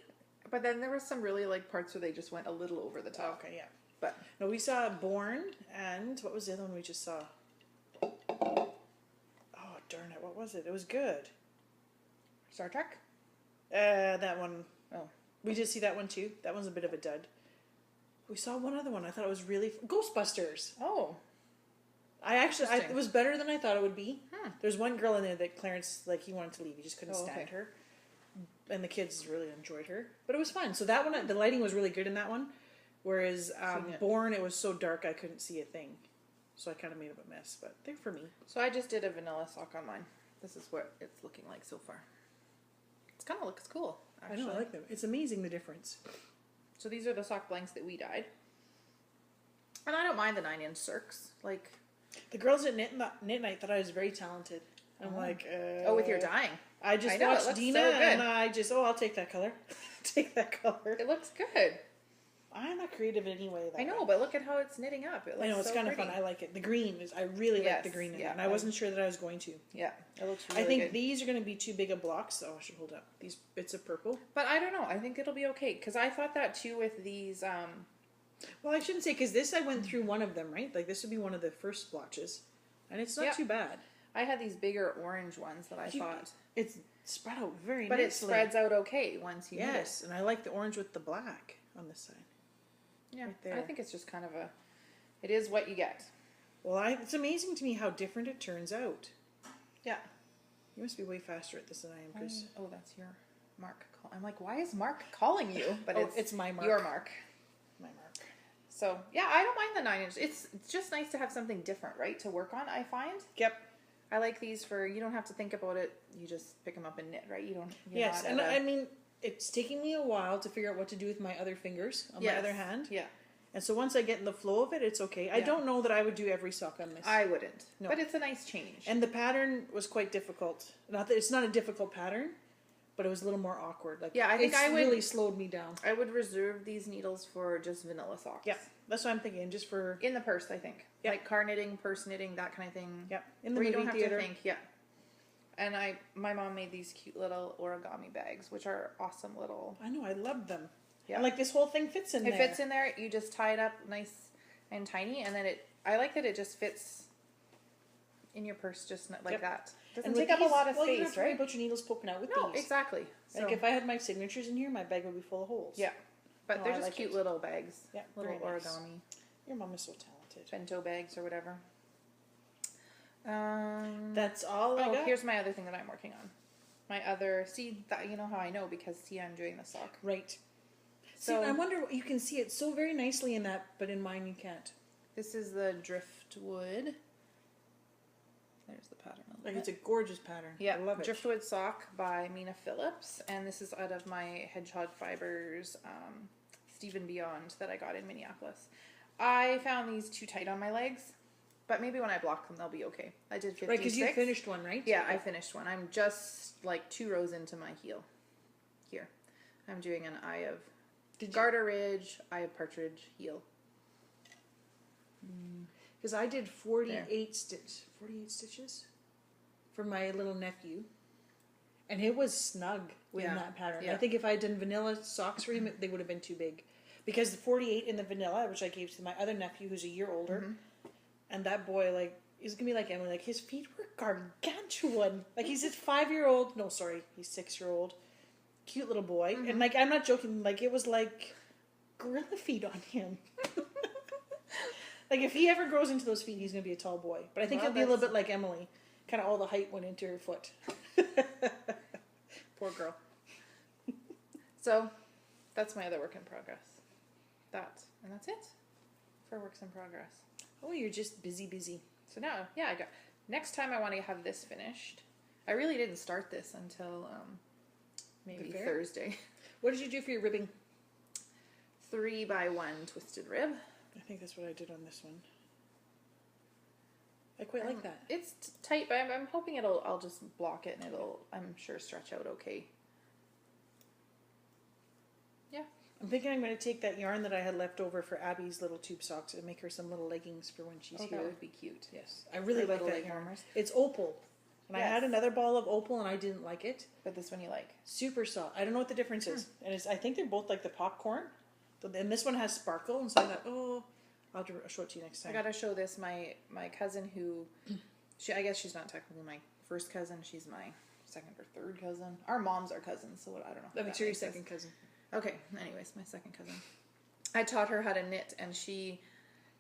but then there was some really like parts where they just went a little over the top. Okay, yeah. But no, we saw Born, and what was the other one we just saw? Oh, darn it! What was it? It was good. Star Trek. That one. Oh, we did see that one too. That one's a bit of a dud. We saw one other one. I thought it was really Ghostbusters. Oh. It was better than I thought it would be. There's one girl in there that Clarence, like, he wanted to leave. He just couldn't stand her. And the kids really enjoyed her. But it was fun. So that one, the lighting was really good in that one. Whereas Born, it was so dark I couldn't see a thing. So I kind of made a mess. But they're for me. So I just did a vanilla sock on mine. This is what it's looking like so far. It kind of looks cool, actually. I know, I like them. It's amazing the difference. So these are the sock blanks that we dyed. And I don't mind the 9-inch circs. Like... The girls at Knit Night thought I was very talented. I'm like, with your dyeing. I just watched Deana and I just, I'll take that color. Take that color. It looks good. I'm not creative anyway. I know, but look at how it's knitting up. It looks I know, it's so kind pretty. of fun. I like it. The green is, I really like the green in it. And I wasn't sure that I was going to. Yeah, it looks really good. I think good. these are going to be too big of blocks. Oh, I should hold up these bits of purple. But I don't know. I think it'll be okay. Because I thought that too with these... Well, I shouldn't say, because this I went through one of them, right? Like, this would be one of the first splotches. And it's not too bad. I had these bigger orange ones that I thought... It's spread out very nicely. But it spreads out okay once you knit it. Yes, and I like the orange with the black on this side. Yeah, right there. I think it's just kind of a... It is what you get. Well, it's amazing to me how different it turns out. Yeah. You must be way faster at this than I am, Chris. Oh, that's your Mark. I'm like, why is Mark calling you? But it's my Mark. Your Mark. My Mark. So, yeah, I don't mind the 9-inch. It's just nice to have something different, right, to work on, I find. Yep. I like these for, you don't have to think about it. You just pick them up and knit, right? You don't... Yes, and I mean, it's taking me a while to figure out what to do with my other fingers on my other hand. Yeah. And so once I get in the flow of it, it's okay. I don't know that I would do every sock on this. I wouldn't. No. But it's a nice change. And the pattern was quite difficult. Not that it's not a difficult pattern, but it was a little more awkward. Like, yeah, I think I would... really slowed me down. I would reserve these needles for just vanilla socks. Yeah, that's what I'm thinking. Just for... In the purse, I think. Yep. Like car knitting, purse knitting, that kind of thing. Yeah, in the where movie you don't have theater. to think, yeah. And my mom made these cute little origami bags, which are awesome little... I know, I love them. Yeah. And like this whole thing fits in there. It fits in there. You just tie it up nice and tiny, and then I like that it just fits in your purse just like that. Doesn't take up a lot of space, you don't have to worry right? about your needles poking out with No, these. exactly. Like if I had my signatures in here, my bag would be full of holes. Yeah. But they're I just like cute it. little bags. Yeah, little very nice. origami. Your mom is so talented. Bento bags or whatever. That's all I got. Here's my other thing that I'm working on. My other, you know how I know, because I'm doing the sock. Right. So I wonder, you can see it so very nicely in that, but in mine you can't. This is the driftwood. There's the pattern. Like, it's a gorgeous pattern. Yeah, I love it. Driftwood sock by Mina Phillips, and this is out of my Hedgehog Fibers Stephen Beyond that I got in Minneapolis. I found these too tight on my legs, but maybe when I block them they'll be okay. I did 56. Right, because you finished one, right? Yeah, I finished one. I'm just like 2 rows into my heel. Here. I'm doing an eye of garter ridge, eye of partridge, heel. Because I did 48 stitches for my little nephew, and it was snug within that pattern. Yeah. I think if I had done vanilla socks for him, they would have been too big, because the 48 in the vanilla, which I gave to my other nephew who's a year older, and that boy, like, he's gonna be like Emily, like his feet were gargantuan. Like, he's a 5-year-old. No, sorry, he's 6-year-old. Cute little boy, and like, I'm not joking. Like, it was like gorilla feet on him. Like, if he ever grows into those feet, he's going to be a tall boy. But I think he'll be a little bit like Emily. Kind of all the height went into her foot. Poor girl. So, that's my other work in progress. And that's it for works in progress. Oh, you're just busy. So now, yeah, next time I want to have this finished. I really didn't start this until maybe Thursday. What did you do for your ribbing? 3x1 twisted rib. I think that's what I did on this one. I quite like that. It's tight, but I'm hoping I'll just block it and it'll, I'm sure, stretch out okay. Yeah. I'm thinking I'm going to take that yarn that I had left over for Abby's little tube socks and make her some little leggings for when she's here. That would be cute. Yes. I really For like little that leg yarn. warmers. It's opal. And I Yes. had another ball of opal and I didn't like it. But this one you like. Super soft. I don't know what the difference is. And I think they're both like the popcorn. And this one has sparkle. And so I thought, I'll show it to you next I time. gotta show this my cousin who, I guess she's not technically my first cousin. She's my second or third cousin. Our moms are cousins, so I don't know. Let me show your second cousin. Okay. Anyways, my second cousin. I taught her how to knit, and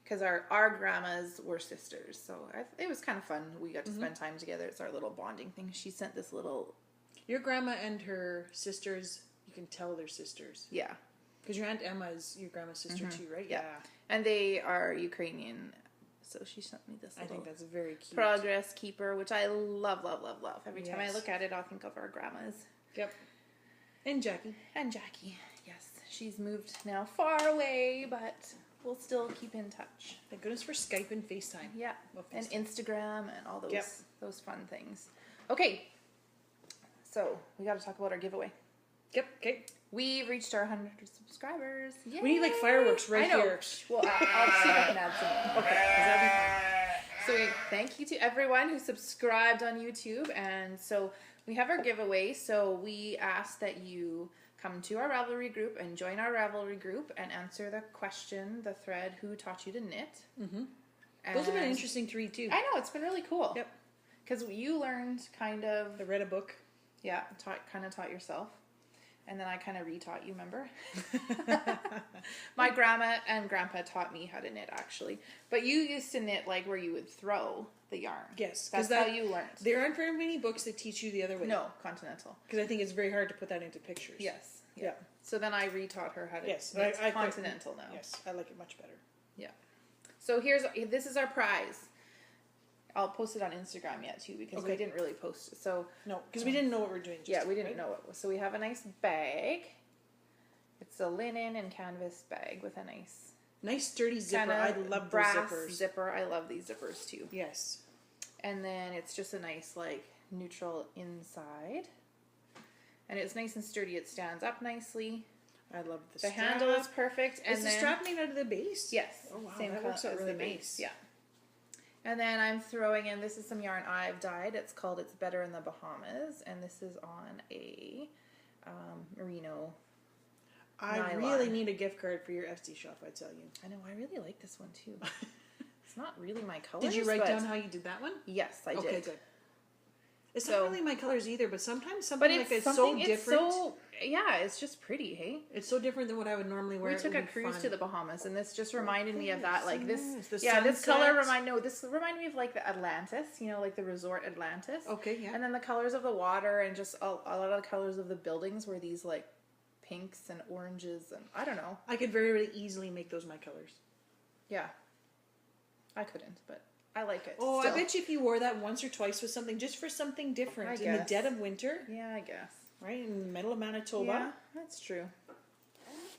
because our grandmas were sisters, so it was kind of fun. We got to spend time together. It's our little bonding thing. She sent this little. Your grandma and her sisters, you can tell they're sisters. Yeah. Because your Aunt Emma is your grandma's sister too, right? Yeah. And they are Ukrainian. So she sent me this I little think that's very cute. progress keeper, which I love, love, love, love. Every time I Yes. look at it, I'll think of our grandmas. Yep. And Jackie. And Jackie. Yes. She's moved now far away, but we'll still keep in touch. Thank goodness for Skype and FaceTime. Yeah. Well, And FaceTime. Instagram and all those Yep. those fun things. Okay. So we got to talk about our giveaway. Yep. Okay. We reached our 100 subscribers. Yay! We need like fireworks right I know. here. Well, I'll see if I can add some more. Okay. 'Cause that'd be fun. So thank you to everyone who subscribed on YouTube. And so we have our giveaway. So we ask that you come to our Ravelry group and join our Ravelry group and answer the question, the thread, who taught you to knit. Mm-hmm. Those have been interesting to read too. I know, it's been really cool. Yep. Because you learned kind of, I read a book. yeah, taught yourself. And then I kind of retaught you, remember? My grandma and grandpa taught me how to knit, actually. But you used to knit like where you would throw the yarn. Yes. That's how you learned. There aren't very many books that teach you the other way. No, continental. Because I think it's very hard to put that into pictures. Yes. Yeah. So then I retaught her how to Yes. knit I continental now. Yes. I like it much better. Yeah. So this is our prize. I'll post it on Instagram yet too because we Okay. didn't really post it. So No, because we didn't know what we were doing. yeah, we didn't know it was. So we have a nice bag. It's a linen and canvas bag with a nice sturdy zipper. I love those brass zippers. zipper. I love these zippers too. Yes. And then it's just a nice like neutral inside. And it's nice and sturdy. It stands up nicely. I love the The strap. handle is perfect. And Is the then, strap made out of the base? yes. Oh wow, Same that color works out as really the nice. base. Yeah. And then I'm throwing in, this is some yarn I've dyed. It's called It's Better in the Bahamas. And this is on a merino. I nylon. really need a gift card for your Etsy shop, I tell you. I know, I really like this one too. It's not really my colors. Did you write but down how you did that one? Yes, I Okay, did. good. It's So- not really my colors either, but sometimes But something it's like that's something, so different. it's so, yeah, it's just pretty, hey? It's so different than what I would normally wear. We It took would a be cruise fun. to the Bahamas, and this just reminded me of that. Like this, nice. The yeah, this color sunset. this reminded me of like the Atlantis, you know, like the resort Atlantis. Okay, yeah. And then the colors of the water and just a lot of the colors of the buildings were these like pinks and oranges, and I don't know. I could very, very easily make those my colors. Yeah, I couldn't, but I like it. Oh, still. I bet you if you wore that once or twice with something, just for something different I in the guess. dead of winter, Yeah, I guess. right in the middle of Manitoba. Yeah, that's true.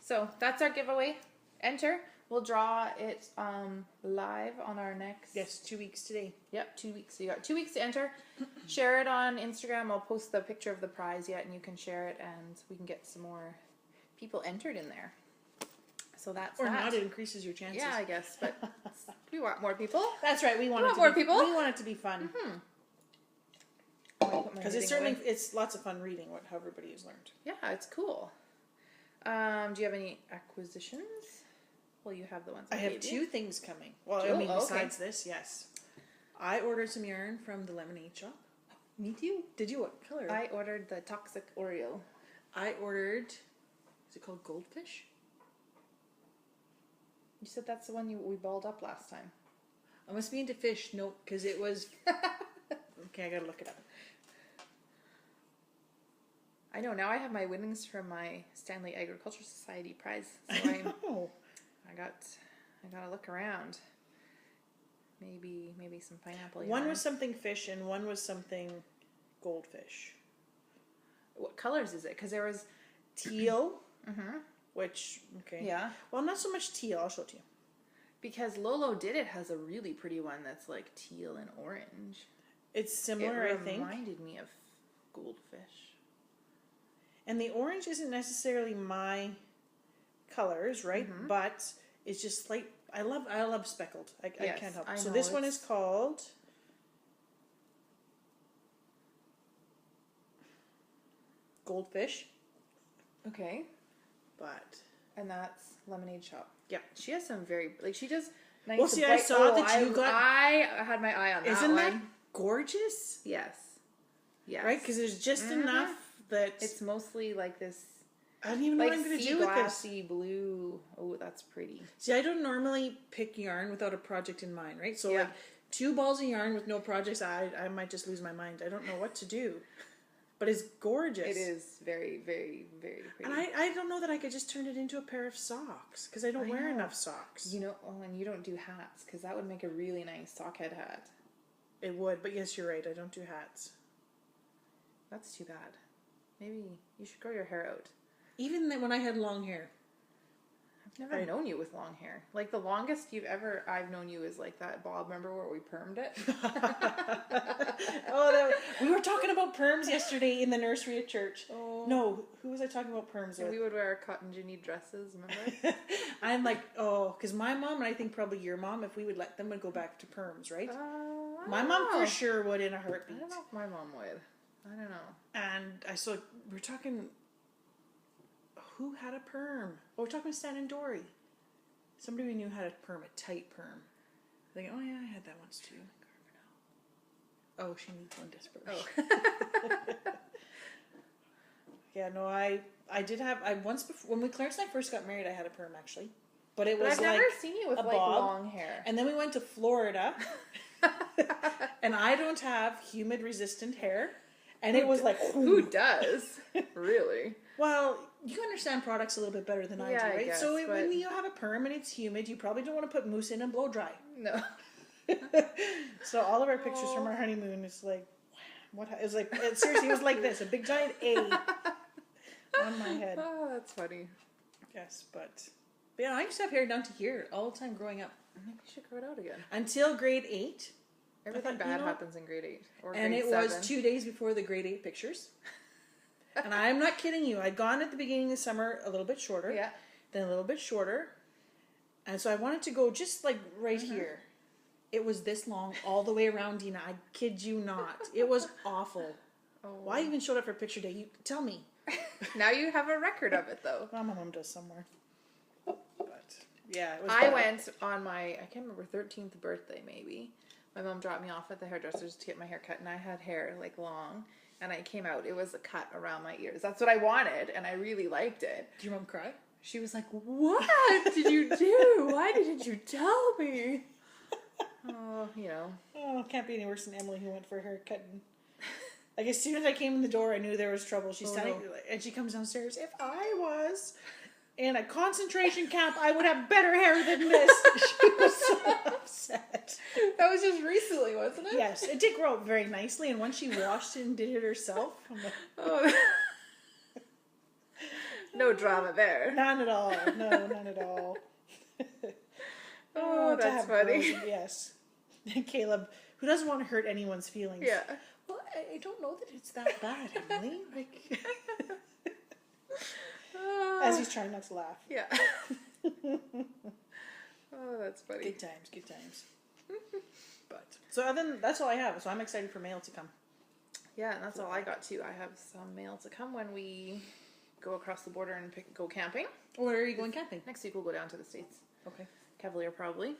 So that's our giveaway. Enter. We'll draw it live on our next. Yes, 2 weeks today. Yep, 2 weeks. So you got 2 weeks to enter. Share it on Instagram. I'll post the picture of the prize yet, and you can share it, and we can get some more people entered in there. So that's Or that. not, it increases your chances. Yeah, I guess, but we want more people. That's right. We want We it want to more be, people. We want it to be fun because it's certainly it's lots of fun reading what how everybody has learned. Yeah, it's cool. Do you have any acquisitions? Well, you have the ones I have gave 2 you. things coming. Well, Oh, I mean, okay. besides this, yes, I ordered some yarn from the Lemonade Shop. Me too. Did you? What color? I ordered the Toxic Oreo. I ordered. Is it called Goldfish? You said that's the one we balled up last time. I must be into fish. No, because it was. Okay, I gotta look it up. I know, now I have my winnings from my Stanley Agricultural Society prize. So I gotta look around. Maybe some pineapple yarn. One was something fish and one was something goldfish. What colors is it? Because there was Teal, which, okay. yeah. Well, not so much teal. I'll show it to you. Because Lolo Did It has a really pretty one that's like teal and orange. It's similar, It I think. reminded me of goldfish. And the orange isn't necessarily my colors, right? Mm-hmm. But it's just like I love speckled. I Yes, can't help. I So know, this one is it's- called Goldfish, Okay. but And that's Lemonade Shop. Yep. She has some very, like, she does nice. Well, see, I bright- saw that you got- I had my eye on that isn't one. that gorgeous? Yes. Yes. Right? Because there's just Mhm. enough that It's mostly like this, I don't even know like, what I'm going to sea do with this. glassy blue. Oh, that's pretty. See, I don't normally pick yarn without a project in mind, right? So Yeah. like 2 balls of yarn with no projects, I might just lose my mind. I don't know what to do. But it's gorgeous. It is very, very, very pretty. And I don't know that I could just turn it into a pair of socks because I don't I wear know. enough socks. You know, oh, and you don't do hats, because that would make a really nice sockhead hat. It would, but yes, you're right. I don't do hats. That's too bad. Maybe you should grow your hair out. Even when I had long hair. I've never known you with long hair. Like, the longest I've known you is like that bob. Remember where we permed it? We were talking about perms yesterday in the nursery at church. Oh. No, who was I talking about perms And with? we would wear our cotton ginny dresses, remember? I'm like, because my mom and I think probably your mom, if we would let them, would go back to perms, right? I My don't mom know. for sure would in a I heartbeat. don't know if my mom would. I don't know. And we're talking, who had a perm? Oh, we're talking Stan and Dory. Somebody we knew had a perm, a tight perm. Thinking, oh yeah, I had that once too. Oh, she needs one desperately. Oh. Yeah, no, I did have, once before, when Clarence and I first got married, I had a perm actually. But it But was I've like never seen you with a like bob. long hair. And then we went to Florida. And I don't have humid resistant hair. And it was like, Who does? Really? well, you understand products a little bit better than I Yeah, do, I right? guess, So but- when you have a perm and it's humid, you probably don't want to put mousse in and blow dry. No. So all of our pictures from our honeymoon is like, what? It was like, seriously, it was like this, a big giant A on my head. Oh, that's funny. Yes, but yeah, I used to have hair down to here all the time growing up. Maybe we should grow it out again. Until grade 8. Everything you bad know- happens in grade 8 or And grade it 7. was 2 days before the grade 8 pictures. And I'm not kidding you. I'd gone at the beginning of the summer a little bit shorter. Yeah. Then a little bit shorter. And so I wanted to go just like right Mm-hmm. here. It was this long all the way around, Deana. I kid you not. It was awful. Oh. Why even showed up for picture day? You tell me. Now you have a record of it, though. Well, my mom does somewhere. But yeah, it was I bad. went on my, I can't remember, 13th birthday maybe. My mom dropped me off at the hairdresser's to get my hair cut, and I had hair like long, and I came out. It was a cut around my ears. That's what I wanted, and I really liked it. Did your mom cry? She was like, "What did you do? Why didn't you tell me?" Oh, you know. Oh, it can't be any worse than Emily who went for a haircut. And, like, as soon as I came in the door, I knew there was trouble. She's standing, and she comes downstairs. If I was in a concentration camp, I would have better hair than this. She was so upset. That was just recently, wasn't it? Yes, it did grow up very nicely, and once she washed it and did it herself, I'm like, Oh. No drama there. none at all. No, none at all. Oh, to that's have funny. grown, yes. And Caleb, who doesn't want to hurt anyone's feelings. Yeah. Well, I don't know that it's that bad, Emily. Like, as he's trying not to laugh. Yeah. Oh, that's funny. Good times, good times. But so other than that's all I have. So I'm excited for mail to come. Yeah, and that's all I got too. I have some mail to come when we go across the border and go camping. Where are you going camping? Next week we'll go down to the States. Okay. Cavalier probably.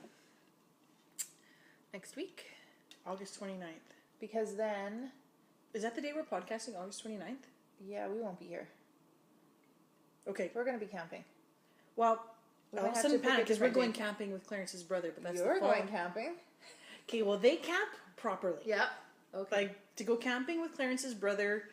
Next week. August 29th. Because then, Is that the day we're podcasting? August 29th? yeah, we won't be here. Okay. We're going to be camping. Well, We all might of a have sudden to pick a panic because we're different going day. camping with Clarence's brother, but that's You're the fall. going camping? Okay, well they camp properly. Yep. Okay. Like to go camping with Clarence's brother,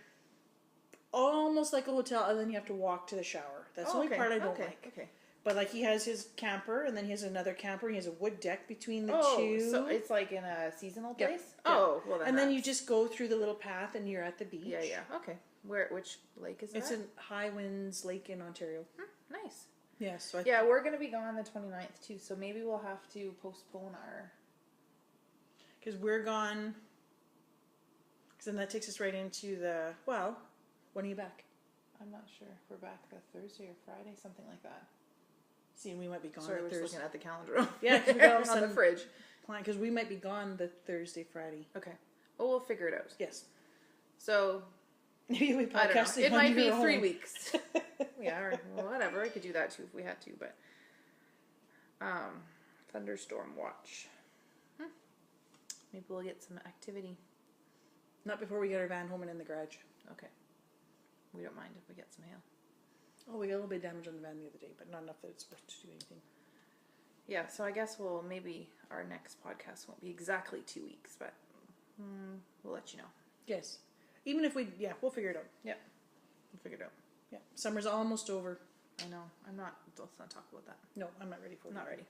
almost like a hotel, and then you have to walk to the shower. That's the only part I don't like. Okay. But like he has his camper, and then he has another camper. He has a wood deck between the Oh, two. so it's like in a seasonal Yep. place? Yeah. Oh, well then and then you that's- just go through the little path, and you're at the beach. Yeah. Okay. Which lake is that? It's in High Winds Lake in Ontario. Nice. Yeah, so Yeah, we're going to be gone the 29th too, so maybe we'll have to postpone our... because we're gone. Because then that takes us right into the, well, when are you back? I'm not sure. We're back the Thursday or Friday, something like that. See, we might be gone Sorry, the we're just Thursday. looking at the calendar. Yeah, because we got all of a on the sudden fridge. because we might be gone the Thursday, Friday. Okay. Well, we'll figure it out. Yes. So, Maybe we I don't know. podcast It might be your 3 home. weeks. Yeah, or whatever. I could do that too if we had to, but... thunderstorm watch. Maybe we'll get some activity. Not before we get our van home and in the garage. Okay. We don't mind if we get some hail. Oh, we got a little bit of damage on the van the other day, but not enough that it's worth to do anything. Yeah, so I guess maybe our next podcast won't be exactly 2 weeks, but we'll let you know. Yes. Even if we'll figure it out. Yep. We'll figure it out. Yeah. Summer's almost over. I know. Let's not talk about that. No, I'm not ready for it. I'm not ready.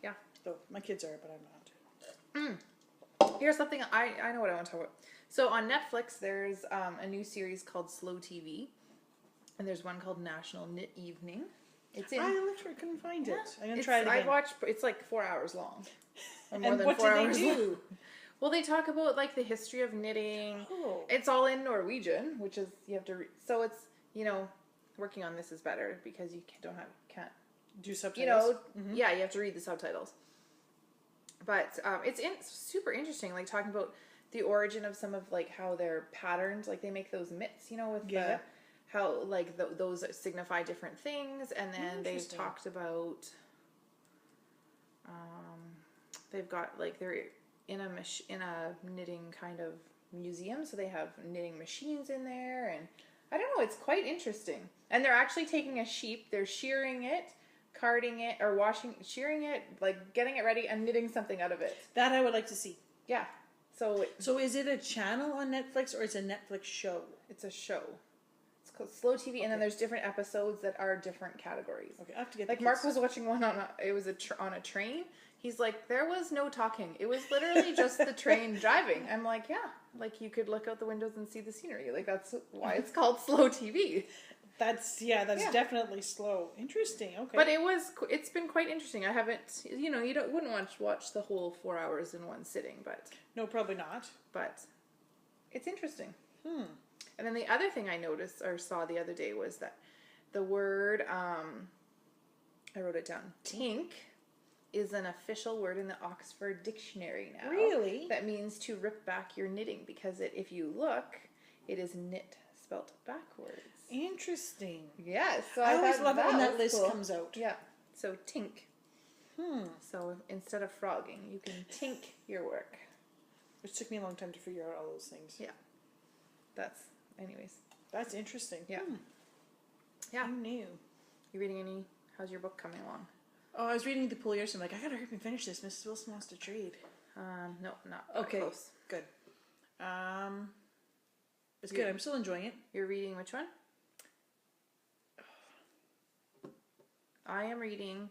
Yeah. Though my kids are, but I'm not. Here's something I know what I want to talk about. So on Netflix, there's a new series called Slow TV, and there's one called National Knit Evening. It's in. I literally couldn't find it. I'm gonna It's- try it again. I watched. It's like 4 hours long. Or more And than what 4 do they hours do? long. Well, they talk about like the history of knitting. Oh. It's all in Norwegian, which is you have to. So it's working on this is better because you can't Do subtitles. yeah, you have to read the subtitles. But it's super interesting, like talking about the origin of some of like how their patterns, like they make those mitts, with Yeah. how like those signify different things, and then they've Interesting. talked about they've got like they're in a knitting kind of museum, so they have knitting machines in there, and I don't know, it's quite interesting. And they're actually taking a sheep, they're shearing it, carding it, or shearing it, like getting it ready and knitting something out of it. That I would like to see. Yeah. So is it a channel on Netflix or it's a Netflix show? it's a show. It's called Slow TV, and then there's different episodes that are different categories. Okay, I have to get Like the Mark kids. was watching one on a train. He's like, there was no talking. It was literally just the train driving. I'm like, yeah, like you could look out the windows and see the scenery. Like that's why it's called Slow TV. That's definitely slow. Interesting. Okay. But it's been quite interesting. I haven't, you wouldn't watch the whole 4 hours in one sitting, but no, probably not. it's interesting. And then the other thing I noticed or saw the other day was that the word, I wrote it down, tink is an official word in the Oxford Dictionary now. Really? That means to rip back your knitting, because if you look, it is knit spelt backwards. Interesting. Yes. So I always thought love it when that was list cool. comes out. Yeah. So tink. So instead of frogging, you can tink your work. Which took me a long time to figure out all those things. Yeah. Anyways. That's interesting. Yeah. Yeah. Who knew? You reading any? How's your book coming along? Oh, I was reading the pool years. I'm like, I gotta hurry up and finish this. Mrs. Wilson wants to trade. No, not Okay. close. Good. It's good. I'm still enjoying it. You're reading which one? I am reading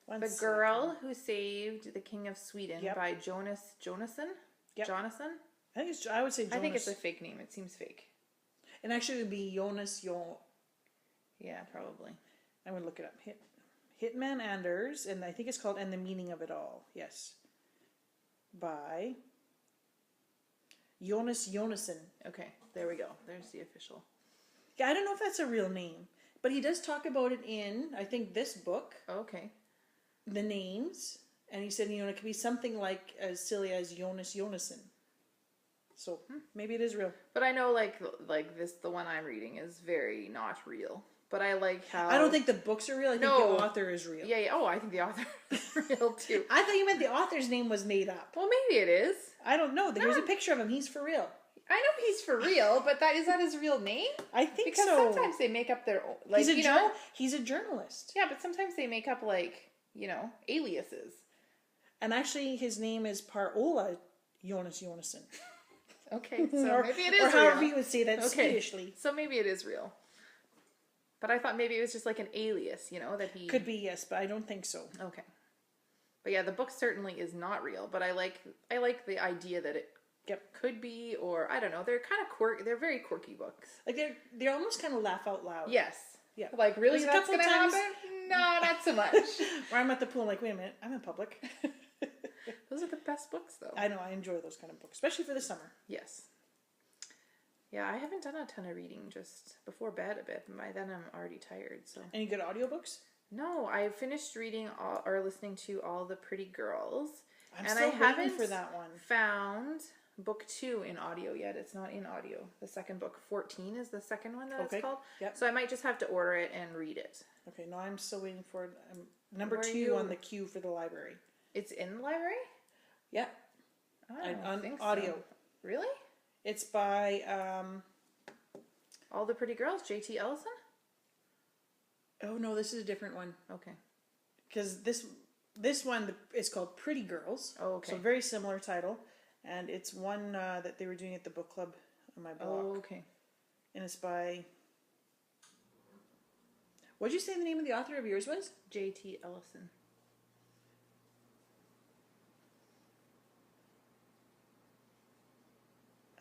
The Girl Who Saved the King of Sweden by Jonasson. Yep. Jonasson? I would say Jonas. I think it's a fake name. It seems fake. And actually it would be Jonas Yeah, probably. I'm going to look it up. Hitman Anders, and I think it's called And the Meaning of It All. Yes. By Jonas Jonasson. Okay, there we go. There's the official. Yeah, I don't know if that's a real name, but he does talk about it in, I think, this book. Okay. The names, and he said, it could be something like as silly as Jonas Jonasson. So maybe it is real. But I know, like this, the one I'm reading is very not real. But I like how I don't think the books are real. I think the author is real. Yeah. Oh, I think the author is real too. I thought you meant the author's name was made up. Well, maybe it is. I don't know. There's a picture of him. He's for real. I know he's for real, but is that his real name? I think because so. sometimes they make up their own. Like, he's a journalist. Yeah, but sometimes they make up aliases. And actually, his name is Par-Ola Jonas Jonasson. Okay, so maybe it is or however real. you would say that Swedishly. So maybe it is real. But I thought maybe it was just like an alias, that he... Could be, yes, but I don't think so. Okay. But yeah, the book certainly is not real, but I like the idea that it could be, or I don't know, they're kind of quirky, they're very quirky books. Like, they almost kind of laugh out loud. Yes. Yeah. Like, really, There's a that's couple going to times- happen? No, not so much. Where I'm at the pool, I'm like, wait a minute, I'm in public. Those are the best books, though. I know, I enjoy those kind of books, especially for the summer. Yes. Yeah, I haven't done a ton of reading just before bed a bit. By then, I'm already tired. So Any good audiobooks? no, I finished reading or listening to All the Pretty Girls, I'm and still I waiting haven't for that one. found book 2 in audio yet. It's not in audio. The second book, 14, is the second one that Okay. it's called. Yep. So I might just have to order it and read it. Okay, no, I'm still waiting for it. Number Where are 2 you? on the queue for the library. It's in the library? Yeah, I don't on think audio. so. Really? It's by All the Pretty Girls, J.T. Ellison? oh no, this is a different one. Okay. Because this one is called Pretty Girls. Oh, okay. So very similar title, and it's one that they were doing at the book club on my blog. Oh, okay. And it's by. What'd you say the name of the author of yours was? J.T. Ellison.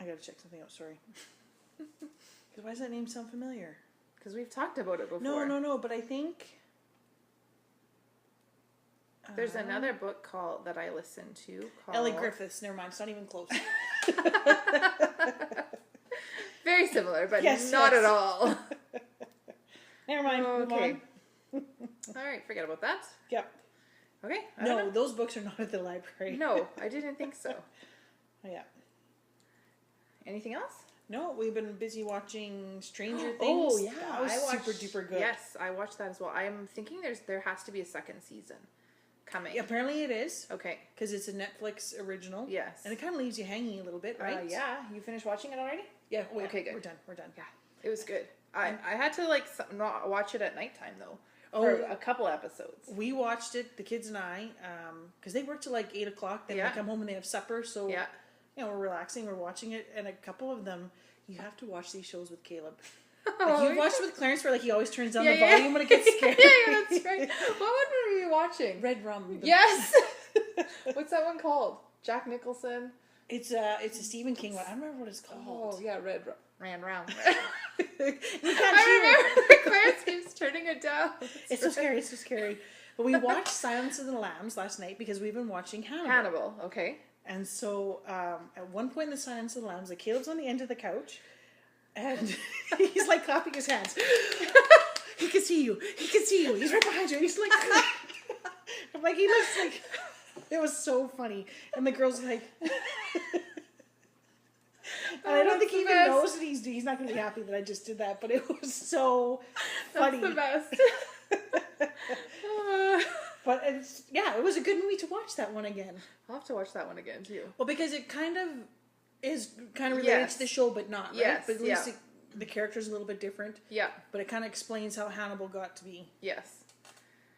I gotta check something out. Sorry. Because why does that name sound familiar? Because we've talked about it before. No. But I think There's another book that I listened to called Ellie Griffiths. Never mind. It's not even close. Very similar, but Yes, not yes. at all. Never mind. Move Okay. on. All right, forget about that. Yep. Okay. I No, don't those books are not at the library. know. No, I didn't think so. Yeah. Anything else? No, we've been busy watching Stranger Things. Oh yeah, That was super duper good. Yes, I watched that as well. I'm thinking there has to be a second season coming. Yeah, apparently it is. Okay. Because it's a Netflix original. Yes. And it kind of leaves you hanging a little bit, right? Yeah. You finished watching it already? Yeah. Oh, yeah. Okay, good. We're done. Yeah. It was good. I had to not watch it at nighttime though. Oh. For a couple episodes. We watched it, the kids and I, because they work till like 8 o'clock. Then Yeah. they come home and they have supper. So, Yeah. you know, we're relaxing, we're watching it. And a couple of them, you have to watch these shows with Caleb. Oh, Like you watched with Clarence where like he always turns down Yeah, the yeah. volume when it gets scared. yeah, that's right. What one were you watching? Red Rum. Yes. What's that one called? Jack Nicholson. It's a Stephen King one. I don't remember what it's called. Oh yeah, ran round. You can't I hear. remember Clarence keeps turning it down. It's so scary. It's so scary. But we watched Silence of the Lambs last night because we've been watching Hannibal. Hannibal. Okay. And so at one point in the Silence of the Lambs, like Caleb's on the end of the couch, and he's like clapping his hands. He can see you. He can see you. He's right behind you. He's like, I'm like, he looks like. It was so funny, and the girl's like. And I don't think he even knows that he's not going to be happy that I just did that, but it was so funny. That's the best. But it was a good movie to watch that one again. I'll have to watch that one again too. Well, because it kind of is related Yes. to the show, but not, right? Yes, But at least the character's a little bit different. Yeah. But it kind of explains how Hannibal got to be. Yes.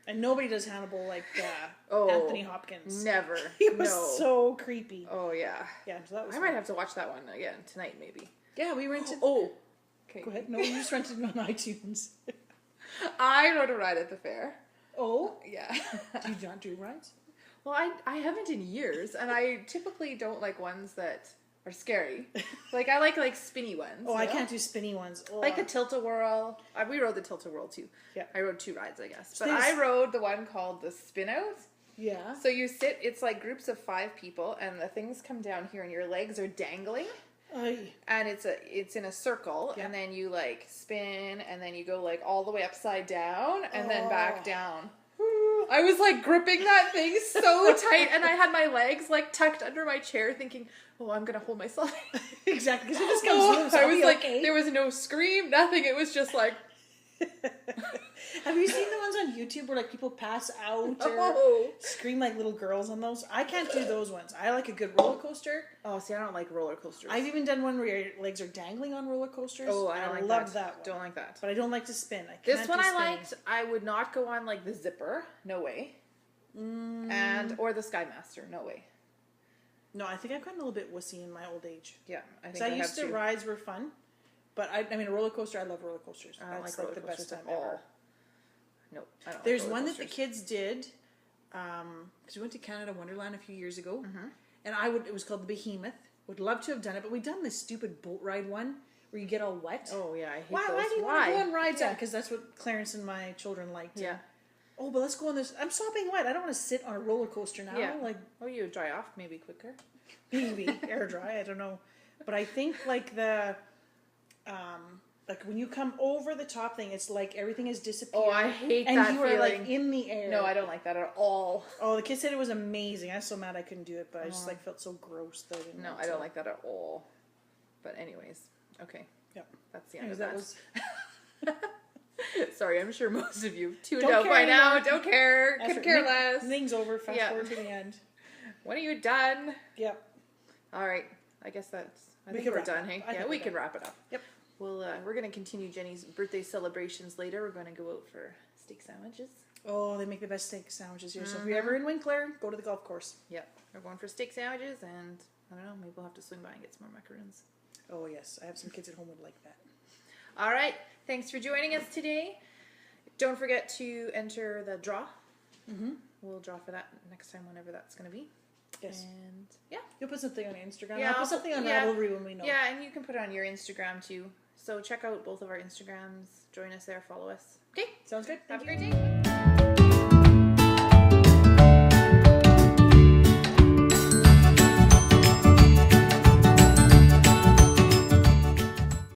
And nobody does Hannibal like Oh, Anthony Hopkins. Never. He was No. so creepy. Oh yeah. Yeah, so that was I might have to watch that one again tonight, maybe. Yeah, we rented. Oh. Okay. Go ahead. No, we just rented it on iTunes. I rode a ride at the fair. Oh? Yeah. Do you not do rides? Well, I haven't in years, and I typically don't like ones that are scary. Like I like spinny ones. Oh, you I know? can't do spinny ones. Oh. Like the Tilt-A-Whirl. We rode the Tilt-A-Whirl too. Yeah. I rode 2 rides, I guess. So But there's- I rode the one called the Spin Out. Yeah. So you sit, it's like groups of 5 people, and the things come down here, and your legs are dangling. Ay. And it's in a circle, Yeah. and then you like spin, and then you go like all the way upside down, and then back Oh. down. I was like gripping that thing so tight, and I had my legs like tucked under my chair, thinking, "Oh, I'm gonna hold myself." Exactly. Because it just comes Oh, loose. I I'll was be like, okay. there was no scream, nothing. It was just like, Have you seen the ones on YouTube where like people pass out or oh. scream like little girls on those? I can't do those ones. I like a good roller coaster. Oh, see, I don't like roller coasters. I've even done one where your legs are dangling on roller coasters. Oh, I don't like love that. one. Don't like that. But I don't like to spin. I can't This one do I spinning. liked. I would not go on like the zipper. No way. Or the Skymaster. No way. No, I think I've gotten a little bit wussy in my old age. Yeah, I think So I used have to too. rides were fun, but I mean a roller coaster. I love roller coasters. I don't That's like like the roller best coasters time at all. ever. No, I don't. There's like roller one that the coasters. kids did, because we went to Canada Wonderland a few years ago, Mm-hmm. and it was called the Behemoth. Would love to have done it, but we done this stupid boat ride one where you get all wet. Oh yeah, I hate Why? those. Why do you want to go on rides? Yeah. Because that's what Clarence and my children like. Yeah. Oh, but let's go on this. I'm stopping wet. I don't want to sit on a roller coaster now. Yeah. Like Oh, you would dry off maybe quicker. maybe air dry. I don't know. But I think like the, like when you come over the top thing, it's like everything has disappeared. Oh, I hate and that you feeling. are like in the air. No, I don't like that at all. Oh, the kids said it was amazing. I was so mad I couldn't do it, but I just like felt so gross that I didn't. No, want I to. don't like that at all. But anyways, okay. Yep. That's the end Anyways, of that that. was. Sorry, I'm sure most of you tuned Don't out care by now. anymore. Don't care. That's Could right. care less. Thing's over. Fast Yeah. forward to the end. When are you done? Yep. All right. I guess that's. I We think could we're wrap done. it Hey, up. I yeah, think we we're could done. wrap it up. Yep. Well, we're gonna continue Jenny's birthday celebrations later. We're gonna go out for steak sandwiches. Oh, they make the best steak sandwiches here. So if you're ever in Winkler, go to the golf course. Yep, we're going for steak sandwiches, and I don't know, maybe we'll have to swing by and get some more macaroons. Oh yes, I have some kids at home who would like that. All right, thanks for joining us today. Don't forget to enter the draw. Mm-hmm. We'll draw for that next time, whenever that's going to be. Yes. And yeah. You'll put something on Instagram. Yeah, I'll put something on Ravelry when we know. Yeah, and you can put it on your Instagram too. So check out both of our Instagrams. Join us there. Follow us. Okay. Sounds good. Have Thank a you. great day.